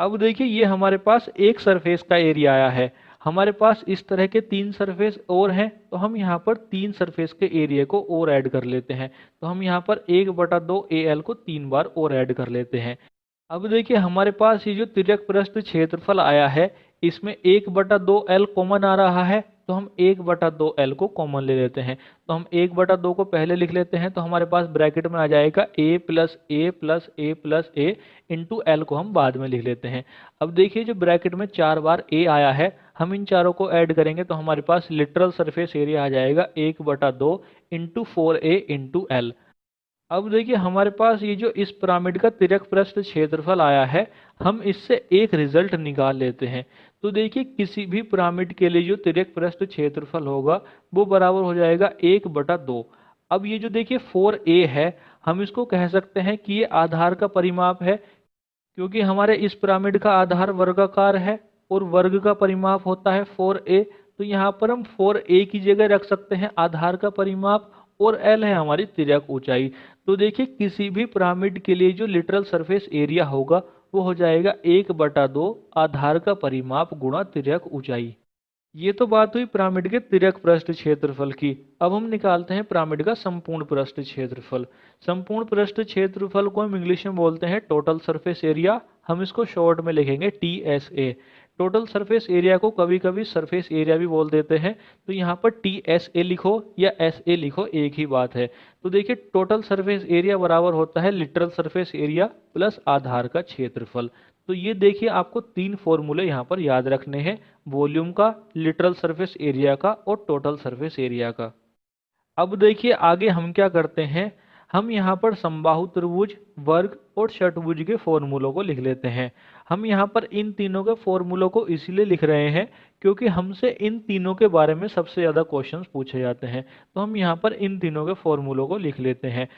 अब देखिए, ये हमारे पास एक सरफेस का एरिया आया है। हमारे पास इस तरह के 3 सरफेस और हैं तो हम यहाँ पर 3 सरफेस के एरिया को और ऐड कर लेते हैं। तो हम यहाँ पर 1/2 AL को 3 बार और ऐड कर लेते हैं। अब देखिए, हमारे पास ये जो तिर्यक पृष्ठ क्षेत्रफल आया है इसमें 1/2L कॉमन आ रहा है। तो हम 1/2L को कॉमन ले लेते हैं। तो हम 1/2 को पहले लिख लेते हैं तो हमारे पास ब्रैकेट में आ जाएगा A plus A plus A plus A into L को हम बाद में लिख लेते हैं। अब देखिए, जो ब्रैकेट में 4 बार A आया है, हम इन चारों को ऐड करेंगे तो हमारे पास लिटरल सरफेस एरिया आ जाएगा 1/2 इंटू 4A इंटू L। अब देखिए, हमारे पास ये जो इस पिरामिड का तिर्यक पृष्ठ क्षेत्रफल आया है, हम इससे एक रिजल्ट निकाल लेते हैं। तो देखिए, किसी भी पिरामिड के लिए जो तिर्यक पृष्ठ क्षेत्रफल होगा वो बराबर हो जाएगा 1/2। अब ये जो देखिए 4A है, हम इसको कह सकते हैं कि ये आधार का परिमाप है, क्योंकि हमारे इस पिरामिड का आधार वर्गाकार है और वर्ग का परिमाप होता है 4A। तो यहाँ पर हम 4A की जगह रख सकते हैं आधार का परिमाप और L है हमारी तिर्यक ऊंचाई। तो देखिए, किसी भी पिरामिड के लिए जो लिटरल सरफेस एरिया होगा वो हो जाएगा 1/2 आधार का परिमाप गुणा तिर्यक ऊंचाई। ये तो बात हुई पिरामिड के तिर्यक पृष्ठ क्षेत्रफल की। अब हम निकालते हैं पिरामिड का संपूर्ण पृष्ठ क्षेत्रफल। संपूर्ण पृष्ठ क्षेत्रफल को हम इंग्लिश में बोलते हैं टोटल सरफेस एरिया। हम इसको शॉर्ट में लिखेंगे TSA। टोटल सरफेस एरिया को कभी कभी सरफेस एरिया भी बोल देते हैं। तो यहाँ पर TSA लिखो या SA लिखो, एक ही बात है। तो देखिए, टोटल सरफेस एरिया बराबर होता है लिटरल सरफेस एरिया प्लस आधार का क्षेत्रफल। तो ये देखिए, आपको 3 फॉर्मूले यहाँ पर याद रखने हैं, वॉल्यूम का, लिटरल सरफेस एरिया का और टोटल सरफेस एरिया का। अब देखिए, आगे हम क्या करते हैं, हम यहाँ पर समबाहु त्रिभुज, वर्ग और षटभुज के फॉर्मूलों को लिख लेते हैं। हम यहाँ पर इन तीनों के फॉर्मूलों को इसलिए लिख रहे हैं क्योंकि हमसे इन तीनों के बारे में सबसे ज़्यादा क्वेश्चंस पूछे जाते हैं। तो हम यहाँ पर इन तीनों के फॉर्मूलों को लिख लेते हैं।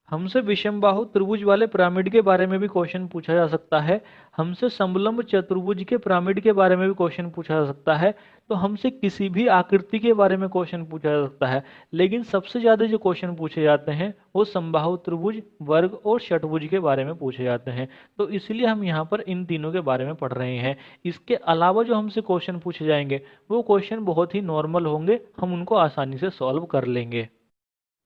हमसे विषमबाहु त्रिभुज वाले पिरामिड के बारे में भी क्वेश्चन पूछा जा सकता है। हमसे समलंब चतुर्भुज के पिरामिड के बारे में भी क्वेश्चन पूछा जा सकता है। तो हमसे किसी भी आकृति के बारे में क्वेश्चन पूछा जा सकता है। लेकिन सबसे ज़्यादा जो क्वेश्चन पूछे जाते हैं वो समबाहु त्रिभुज, वर्ग और षटभुज के बारे में पूछे जाते हैं। तो इसलिए हम यहाँ पर इन तीनों के बारे में पढ़ रहे हैं। इसके अलावा जो हमसे क्वेश्चन पूछे जाएंगे वो क्वेश्चन बहुत ही नॉर्मल होंगे, हम उनको आसानी से सॉल्व कर लेंगे।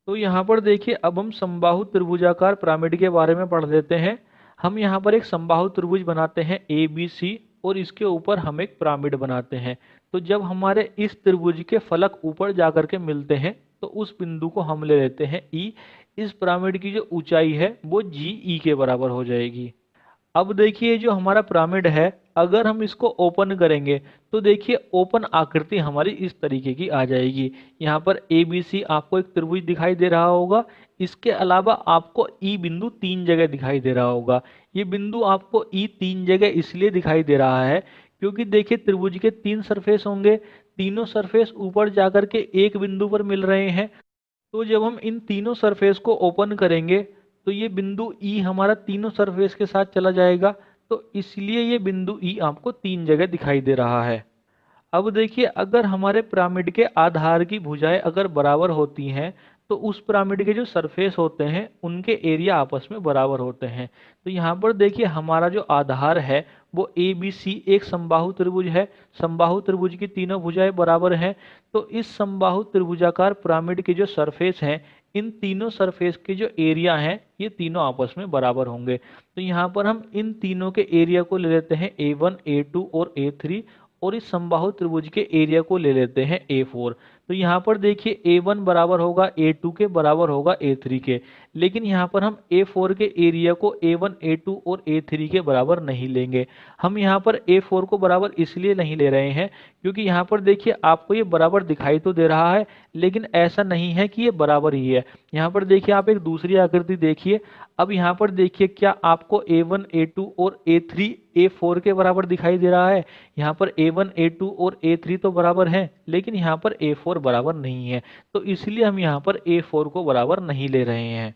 तो यहाँ पर देखिए, अब हम समबाहु त्रिभुजाकार पिरामिड के बारे में पढ़ लेते हैं। हम यहाँ पर एक समबाहु त्रिभुज बनाते हैं ABC और इसके ऊपर हम एक पिरामिड बनाते हैं। तो जब हमारे इस त्रिभुज के फलक ऊपर जाकर के मिलते हैं तो उस बिंदु को हम ले लेते हैं ई। इस पिरामिड की जो ऊंचाई है वो जी ई के बराबर हो जाएगी। अब देखिए जो हमारा पिरामिड है, अगर हम इसको ओपन करेंगे तो देखिए ओपन आकृति हमारी इस तरीके की आ जाएगी। यहाँ पर ए बी सी आपको एक त्रिभुज दिखाई दे रहा होगा। इसके अलावा आपको ई बिंदु तीन जगह दिखाई दे रहा होगा। ये बिंदु आपको ई तीन जगह इसलिए दिखाई दे रहा है क्योंकि देखिए त्रिभुज के तीन सरफेस होंगे, तीनों सरफेस ऊपर जाकर के एक बिंदु पर मिल रहे हैं। तो जब हम इन तीनों सरफेस को ओपन करेंगे तो ये बिंदु ई हमारा तीनों सरफेस के साथ चला जाएगा। तो इसलिए ये बिंदु ई आपको तीन जगह दिखाई दे रहा है। अब देखिए अगर हमारे पिरामिड के आधार की भुजाएं अगर बराबर होती हैं तो उस पिरामिड के जो सरफेस होते हैं उनके एरिया आपस में बराबर होते हैं। तो यहाँ पर देखिए हमारा जो आधार है वो ए बी सी एक समबाहु त्रिभुज है। समबाहु त्रिभुज की तीनों भुजाएं बराबर हैं। तो इस समबाहु त्रिभुजाकार पिरामिड के जो सरफेस हैं, इन तीनों सरफेस के जो एरिया हैं ये तीनों आपस में बराबर होंगे। तो यहाँ पर हम इन तीनों के एरिया को ले लेते हैं A1 A2 और A3, और इस समबाहु त्रिभुज के एरिया को ले लेते हैं A4। तो यहाँ पर देखिए A1 बराबर होगा A2 के बराबर होगा A3 के, लेकिन यहाँ पर हम A4 के एरिया को A1 A2 और A3 के बराबर नहीं लेंगे। हम यहाँ पर A4 को बराबर इसलिए नहीं ले रहे हैं क्योंकि यहाँ पर देखिए आपको ये बराबर दिखाई तो दे रहा है लेकिन ऐसा नहीं है कि ये बराबर ही है। यहाँ पर देखिए आप एक दूसरी आकृति देखिए। अब यहाँ पर देखिए क्या आपको A1 A2 और A3 A4 के बराबर दिखाई दे रहा है? यहाँ पर A1 A2 और A3 तो बराबर हैं लेकिन यहाँ पर A4 बराबर नहीं है। तो इसलिए हम यहाँ पर A4 को बराबर नहीं ले रहे हैं।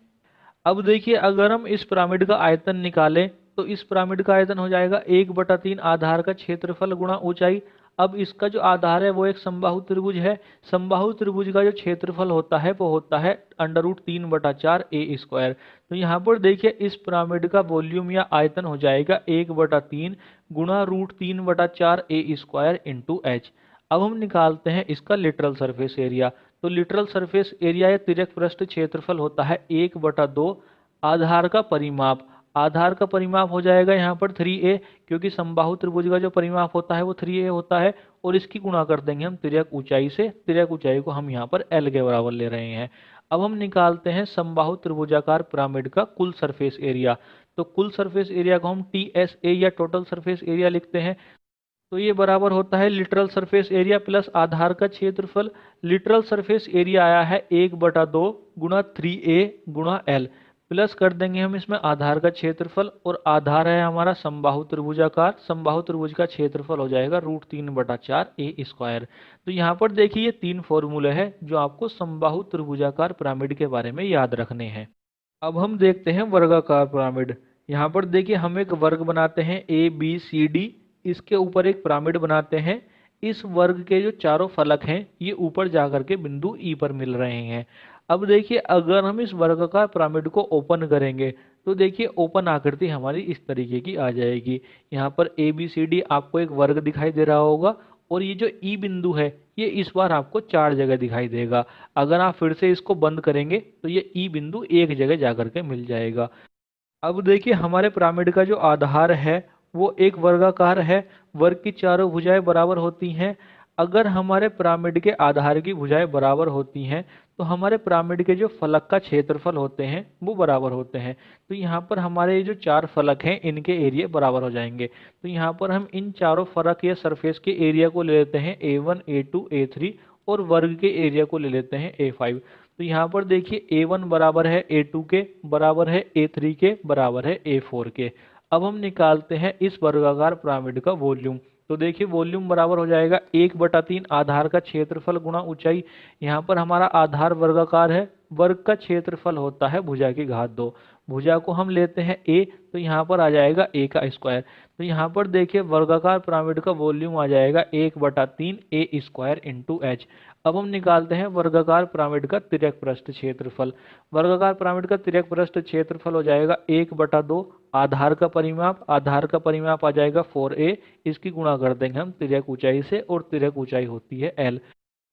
अब देखिए अगर हम इस पिरामिड का आयतन निकालें तो इस पिरामिड का आयतन हो जाएगा 1/3 आधार का क्षेत्रफल गुणा ऊंचाई। अब इसका जो आधार है वो एक समबाहु त्रिभुज है। समबाहु त्रिभुज का जो क्षेत्रफल होता है वो होता है √3/4 ए स्क्वायर। तो यहाँ पर देखिए इस पिरामिड का वॉल्यूम या आयतन हो जाएगा 1/3 गुणा √3/4 ए स्क्वायर इंटू एच। अब हम निकालते हैं इसका लिटरल सरफेस एरिया। तो लिटरल सरफेस एरिया या तिर्यक पृष्ठ क्षेत्रफल होता है 1/2 आधार का परिमाप। आधार का परिमाप हो जाएगा यहाँ पर 3a, क्योंकि समबाहु त्रिभुज का जो परिमाप होता है वो 3a होता है, और इसकी गुणा कर देंगे हम तिर्यक ऊंचाई से। तिर्यक ऊंचाई को हम यहाँ पर l के बराबर ले रहे हैं। अब हम निकालते हैं समबाहु त्रिभुजाकार पिरामिड का कुल सरफेस एरिया। तो कुल सरफेस एरिया को हम TSA या टोटल सरफेस एरिया लिखते हैं। तो ये बराबर होता है लिटरल सरफेस एरिया प्लस आधार का क्षेत्रफल। लिटरल सरफेस एरिया आया है 1/2 गुणा 3a गुणा l, प्लस कर देंगे हम इसमें आधार का क्षेत्रफल, और आधार है हमारा समबाहु त्रिभुजाकार। समबाहु त्रिभुज का क्षेत्रफल हो जाएगा √3/4 ए स्क्वायर। तो यहाँ पर देखिए ये तीन फॉर्मूले हैं जो आपको समबाहु त्रिभुजाकार पिरामिड के बारे में याद रखने हैं। अब हम देखते हैं वर्गाकार पिरामिड। यहाँ पर देखिए हम एक वर्ग बनाते हैं ABCD, इसके ऊपर एक पिरामिड बनाते हैं। इस वर्ग के जो चारों फलक हैं ये ऊपर जाकर के बिंदु ई पर मिल रहे हैं। अब देखिए अगर हम इस वर्गाकार पिरामिड को ओपन करेंगे तो देखिए ओपन आकृति हमारी इस तरीके की आ जाएगी। यहाँ पर ABCD आपको एक वर्ग दिखाई दे रहा होगा, और ये जो ई बिंदु है ये इस बार आपको चार जगह दिखाई देगा। अगर आप फिर से इसको बंद करेंगे तो ये ई बिंदु एक जगह जाकर के मिल जाएगा। अब देखिए हमारे पिरामिड का जो आधार है वो एक वर्गाकार है। वर्ग की चारों भुजाएं बराबर होती हैं। अगर हमारे पिरामिड के आधार की भुजाएं बराबर होती हैं तो हमारे पिरामिड के जो फलक का क्षेत्रफल होते हैं वो बराबर होते हैं। तो यहाँ पर हमारे जो चार फलक हैं इनके एरिया बराबर हो जाएंगे। तो यहाँ पर हम इन चारों फलक या सरफेस के एरिया को ले लेते हैं A1 A2 A3, और वर्ग के एरिया को ले लेते हैं A5। तो यहाँ पर देखिए A1 बराबर है A2 के, बराबर है A3 के, बराबर है A4 के। अब हम निकालते हैं इस वर्गाकार पिरामिड का वॉल्यूम। तो देखिए वॉल्यूम बराबर हो जाएगा 1/3 आधार का क्षेत्रफल गुणा ऊंचाई। यहाँ पर हमारा आधार वर्गाकार है, वर्ग का क्षेत्रफल होता है भुजा की घात 2। भुजा को हम लेते हैं a, तो यहाँ पर आ जाएगा a का स्क्वायर। तो यहाँ पर देखिए वर्गाकार पिरामिड का वॉल्यूम आ जाएगा 1/3 a स्क्वायर इंटू एच। अब हम निकालते हैं वर्गाकार पिरामिड का तिर्यक पृष्ठ क्षेत्रफल। वर्गाकार पिरामिड का तिर्यक पृष्ठ क्षेत्रफल हो जाएगा 1/2 आधार का परिमाप। आधार का परिमाप आ जाएगा 4a, इसकी गुणा कर देंगे हम तिर्यक ऊंचाई से, और तिर्यक ऊंचाई होती है l।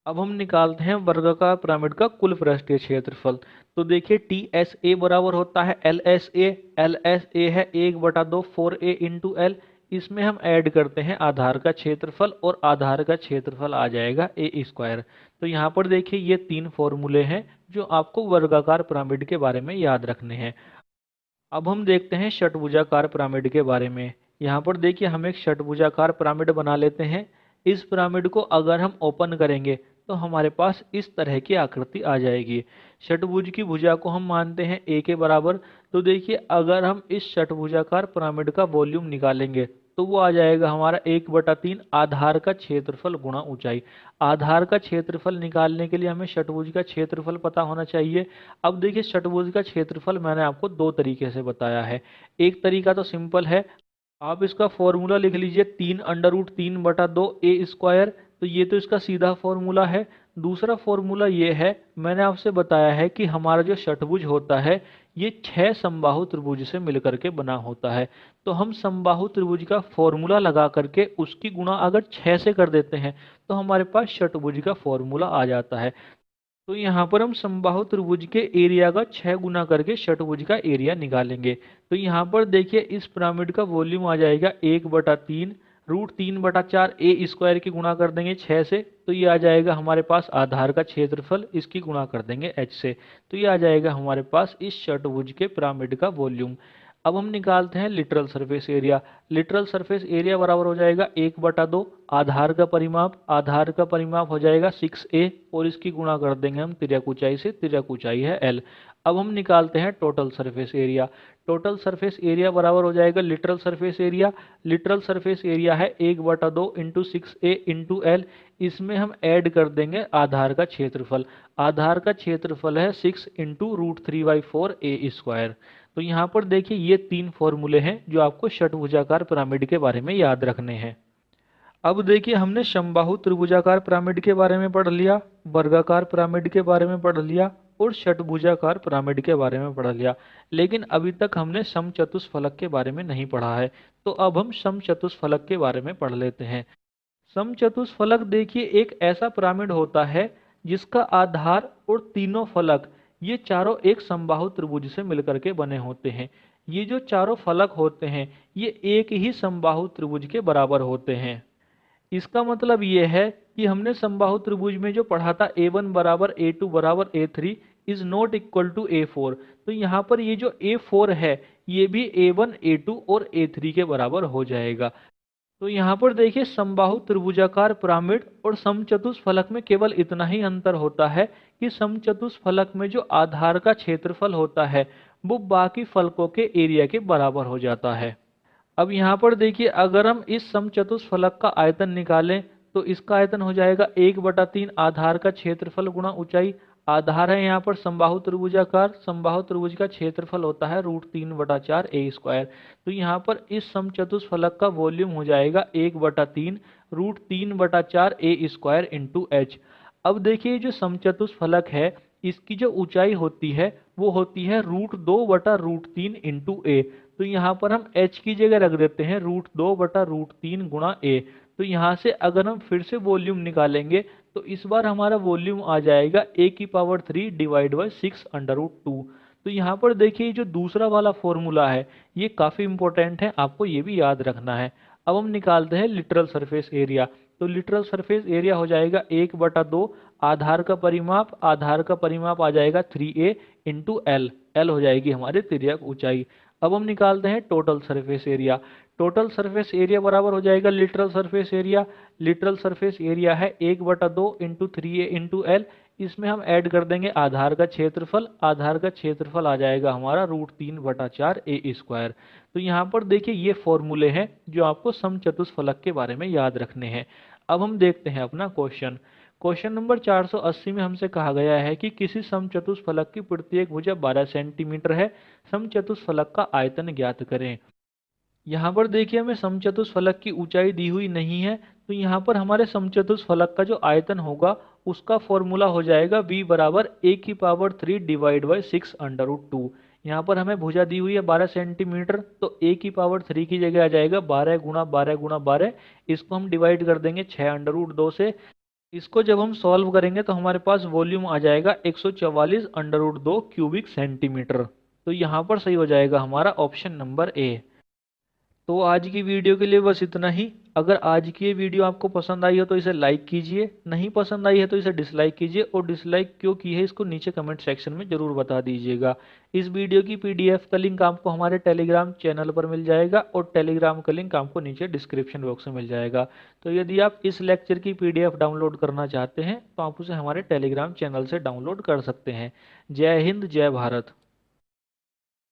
अब हम निकालते हैं वर्गाकार पिरामिड का कुल पृष्ठीय क्षेत्रफल। तो देखिए TSA बराबर होता है LSA। LSA है 1/2 4a इंटू l। इसमें हम ऐड करते हैं आधार का क्षेत्रफल और आधार का क्षेत्रफल आ जाएगा ए स्क्वायर। तो यहाँ पर देखिए ये 3 फॉर्मूले हैं जो आपको वर्गाकार पिरामिड के बारे में याद रखने हैं। अब हम देखते हैं षटभुजाकार पिरामिड के बारे में। यहाँ पर देखिए हम एक षटभुजाकार पिरामिड बना लेते हैं। इस पिरामिड को अगर हम ओपन करेंगे तो हमारे पास इस तरह की आकृति आ जाएगी। षटभुज की भुजा को हम मानते हैं ए के बराबर। तो देखिए अगर हम इस षटभुजाकार पिरामिड का वॉल्यूम निकालेंगे तो वो आ जाएगा हमारा 1/3 आधार का क्षेत्रफल गुणा ऊंचाई। आधार का क्षेत्रफल निकालने के लिए हमें षटभुज का क्षेत्रफल पता होना चाहिए। अब देखिए षटभुज का क्षेत्रफल मैंने आपको दो तरीके से बताया है। एक तरीका तो सिंपल है, आप इसका फॉर्मूला लिख लीजिए 3√3/2 a²। तो ये तो इसका सीधा फॉर्मूला है। दूसरा फॉर्मूला ये है, मैंने आपसे बताया है कि हमारा जो षटभुज होता है ये 6 समबाहु त्रिभुज से मिलकर के बना होता है। तो हम समबाहु त्रिभुज का फॉर्मूला लगा करके उसकी गुणा अगर 6 से कर देते हैं तो हमारे पास षटभुज का फॉर्मूला आ जाता है। तो यहाँ पर हम समबाहु त्रिभुज के एरिया का 6 गुना करके षटभुज का एरिया निकालेंगे। तो यहाँ पर देखिए इस पिरामिड का वॉल्यूम आ जाएगा 1/3 √3/4 a² की गुणा कर देंगे 6 से। तो ये आ जाएगा हमारे पास आधार का क्षेत्रफल, इसकी गुणा कर देंगे h से। तो ये आ जाएगा हमारे पास इस षटभुज के पिरामिड का वॉल्यूम। अब हम निकालते हैं literal surface area. Literal surface area बराबर हो जाएगा 1/2 आधार का परिमाप। आधार का परिमाप हो जाएगा 6a और इसकी गुणा कर देंगे हम तिर्यक ऊंचाई से। तिर्यक ऊंचाई है l। अब हम निकालते हैं total surface area. Total surface area बराबर हो जाएगा literal surface area. Literal surface area है 1/2 × 6a × l। इसमें हम ऐड कर देंगे आधार का क्षेत्रफल। आधार का क्षेत्रफल है 6 × √3/4 a²। तो यहाँ पर देखिए ये 3 फॉर्मूले हैं जो आपको षटभुजाकार पिरामिड के बारे में याद रखने हैं। अब देखिए हमने समबाहु त्रिभुजाकार पिरामिड के बारे में पढ़ लिया, वर्गाकार पिरामिड के बारे में पढ़ लिया और षटभुजाकार पिरामिड के बारे में पढ़ लिया। लेकिन अभी तक हमने समचतुष्फलक के बारे में नहीं पढ़ा है। तो अब हम समचतुष्फलक के बारे में पढ़ लेते हैं। समचतुष्फलक देखिए एक ऐसा पिरामिड होता है जिसका आधार और तीनों फलक ये चारों एक समबाहु त्रिभुज से मिलकर के बने होते हैं। ये जो चारों फलक होते हैं ये एक ही समबाहु त्रिभुज के बराबर होते हैं। इसका मतलब ये है कि हमने समबाहु त्रिभुज में जो पढ़ा था a1 बराबर a2 बराबर a3 is not equal to a4। तो यहाँ पर ये जो a4 है ये भी a1 a2 और a3 के बराबर हो जाएगा। तो यहाँ पर देखिए समबाहु त्रिभुजाकार पिरामिड और समचतुष्फलक में केवल इतना ही अंतर होता है कि समचतुष्फलक में जो आधार का क्षेत्रफल होता है वो बाकी फलकों के एरिया के बराबर हो जाता है। अब यहाँ पर देखिए अगर हम इस समचतुष्फलक का आयतन निकालें तो इसका आयतन हो जाएगा 1/3 आधार का क्षेत्रफल गुणा ऊंचाई। आधार है यहाँ पर समबाहु त्रिभुजाकार, समबाहु त्रिभुज का क्षेत्रफल होता है √3/4 a²। तो यहाँ पर इस समचतुष्फलक का वॉल्यूम हो जाएगा 1/3 √3/4 a² × h। अब देखिए जो समचतुष्फलक है इसकी जो ऊंचाई होती है वो होती है √2/√3 × a। तो यहाँ पर हम h की जगह रख देते हैं √2/√3 गुणा a। तो यहाँ से अगर हम फिर से वॉल्यूम निकालेंगे तो इस बार हमारा वॉल्यूम आ जाएगा a³ / 6√2। तो यहाँ पर देखिए जो दूसरा वाला फॉर्मूला है ये काफ़ी इंपॉर्टेंट है, आपको ये भी याद रखना है। अब हम निकालते हैं लिटरल सरफेस एरिया। तो लिटरल सरफेस एरिया हो जाएगा 1/2 आधार का परिमाप। आधार का परिमाप आ जाएगा 3a × l। l हो जाएगी हमारे तिर्यक ऊंचाई। अब हम निकालते हैं total surface area. Total surface area बराबर हो जाएगा literal surface area. Literal surface area है 1/2 × 3a × l। इसमें हम ऐड कर देंगे आधार का क्षेत्रफल। आधार का क्षेत्रफल आ जाएगा हमारा √3/4 a²। तो यहाँ पर देखिए ये फॉर्मूले हैं जो आपको समचतुष्फलक के बारे में याद रखने हैं। अब हम देखते हैं अपना क्वेश्चन। क्वेश्चन नंबर 480 में हमसे कहा गया है कि किसी समचतुष्फलक की प्रत्येक भुजा 12 सेंटीमीटर है। समचतुष्फलक का आयतन ज्ञात करें। यहाँ पर देखिए हमें समचतुष्फलक की ऊंचाई दी हुई नहीं है। तो यहाँ पर हमारे समचतुष्फलक का जो आयतन होगा उसका फॉर्मूला हो जाएगा v बराबर a³ / 6√2। यहाँ पर हमें भुजा दी हुई है 12 सेंटीमीटर। तो a³ की जगह आ जाएगा 12 × 12 × 12। इसको हम डिवाइड कर देंगे 6√2 से। इसको जब हम सॉल्व करेंगे तो हमारे पास वॉल्यूम आ जाएगा 144√2 क्यूबिक सेंटीमीटर। तो यहाँ पर सही हो जाएगा हमारा ऑप्शन नंबर ए। तो आज की वीडियो के लिए बस इतना ही। अगर आज की ये वीडियो आपको पसंद आई हो तो इसे लाइक कीजिए, नहीं पसंद आई है तो इसे डिसलाइक कीजिए, और डिसलाइक क्यों की है इसको नीचे कमेंट सेक्शन में ज़रूर बता दीजिएगा। इस वीडियो की पीडीएफ का लिंक आपको हमारे टेलीग्राम चैनल पर मिल जाएगा, और टेलीग्राम का लिंक आपको नीचे डिस्क्रिप्शन बॉक्स में मिल जाएगा। तो यदि आप इस लेक्चर की पीडीएफ डाउनलोड करना चाहते हैं तो आप उसे हमारे टेलीग्राम चैनल से डाउनलोड कर सकते हैं। जय हिंद, जय भारत।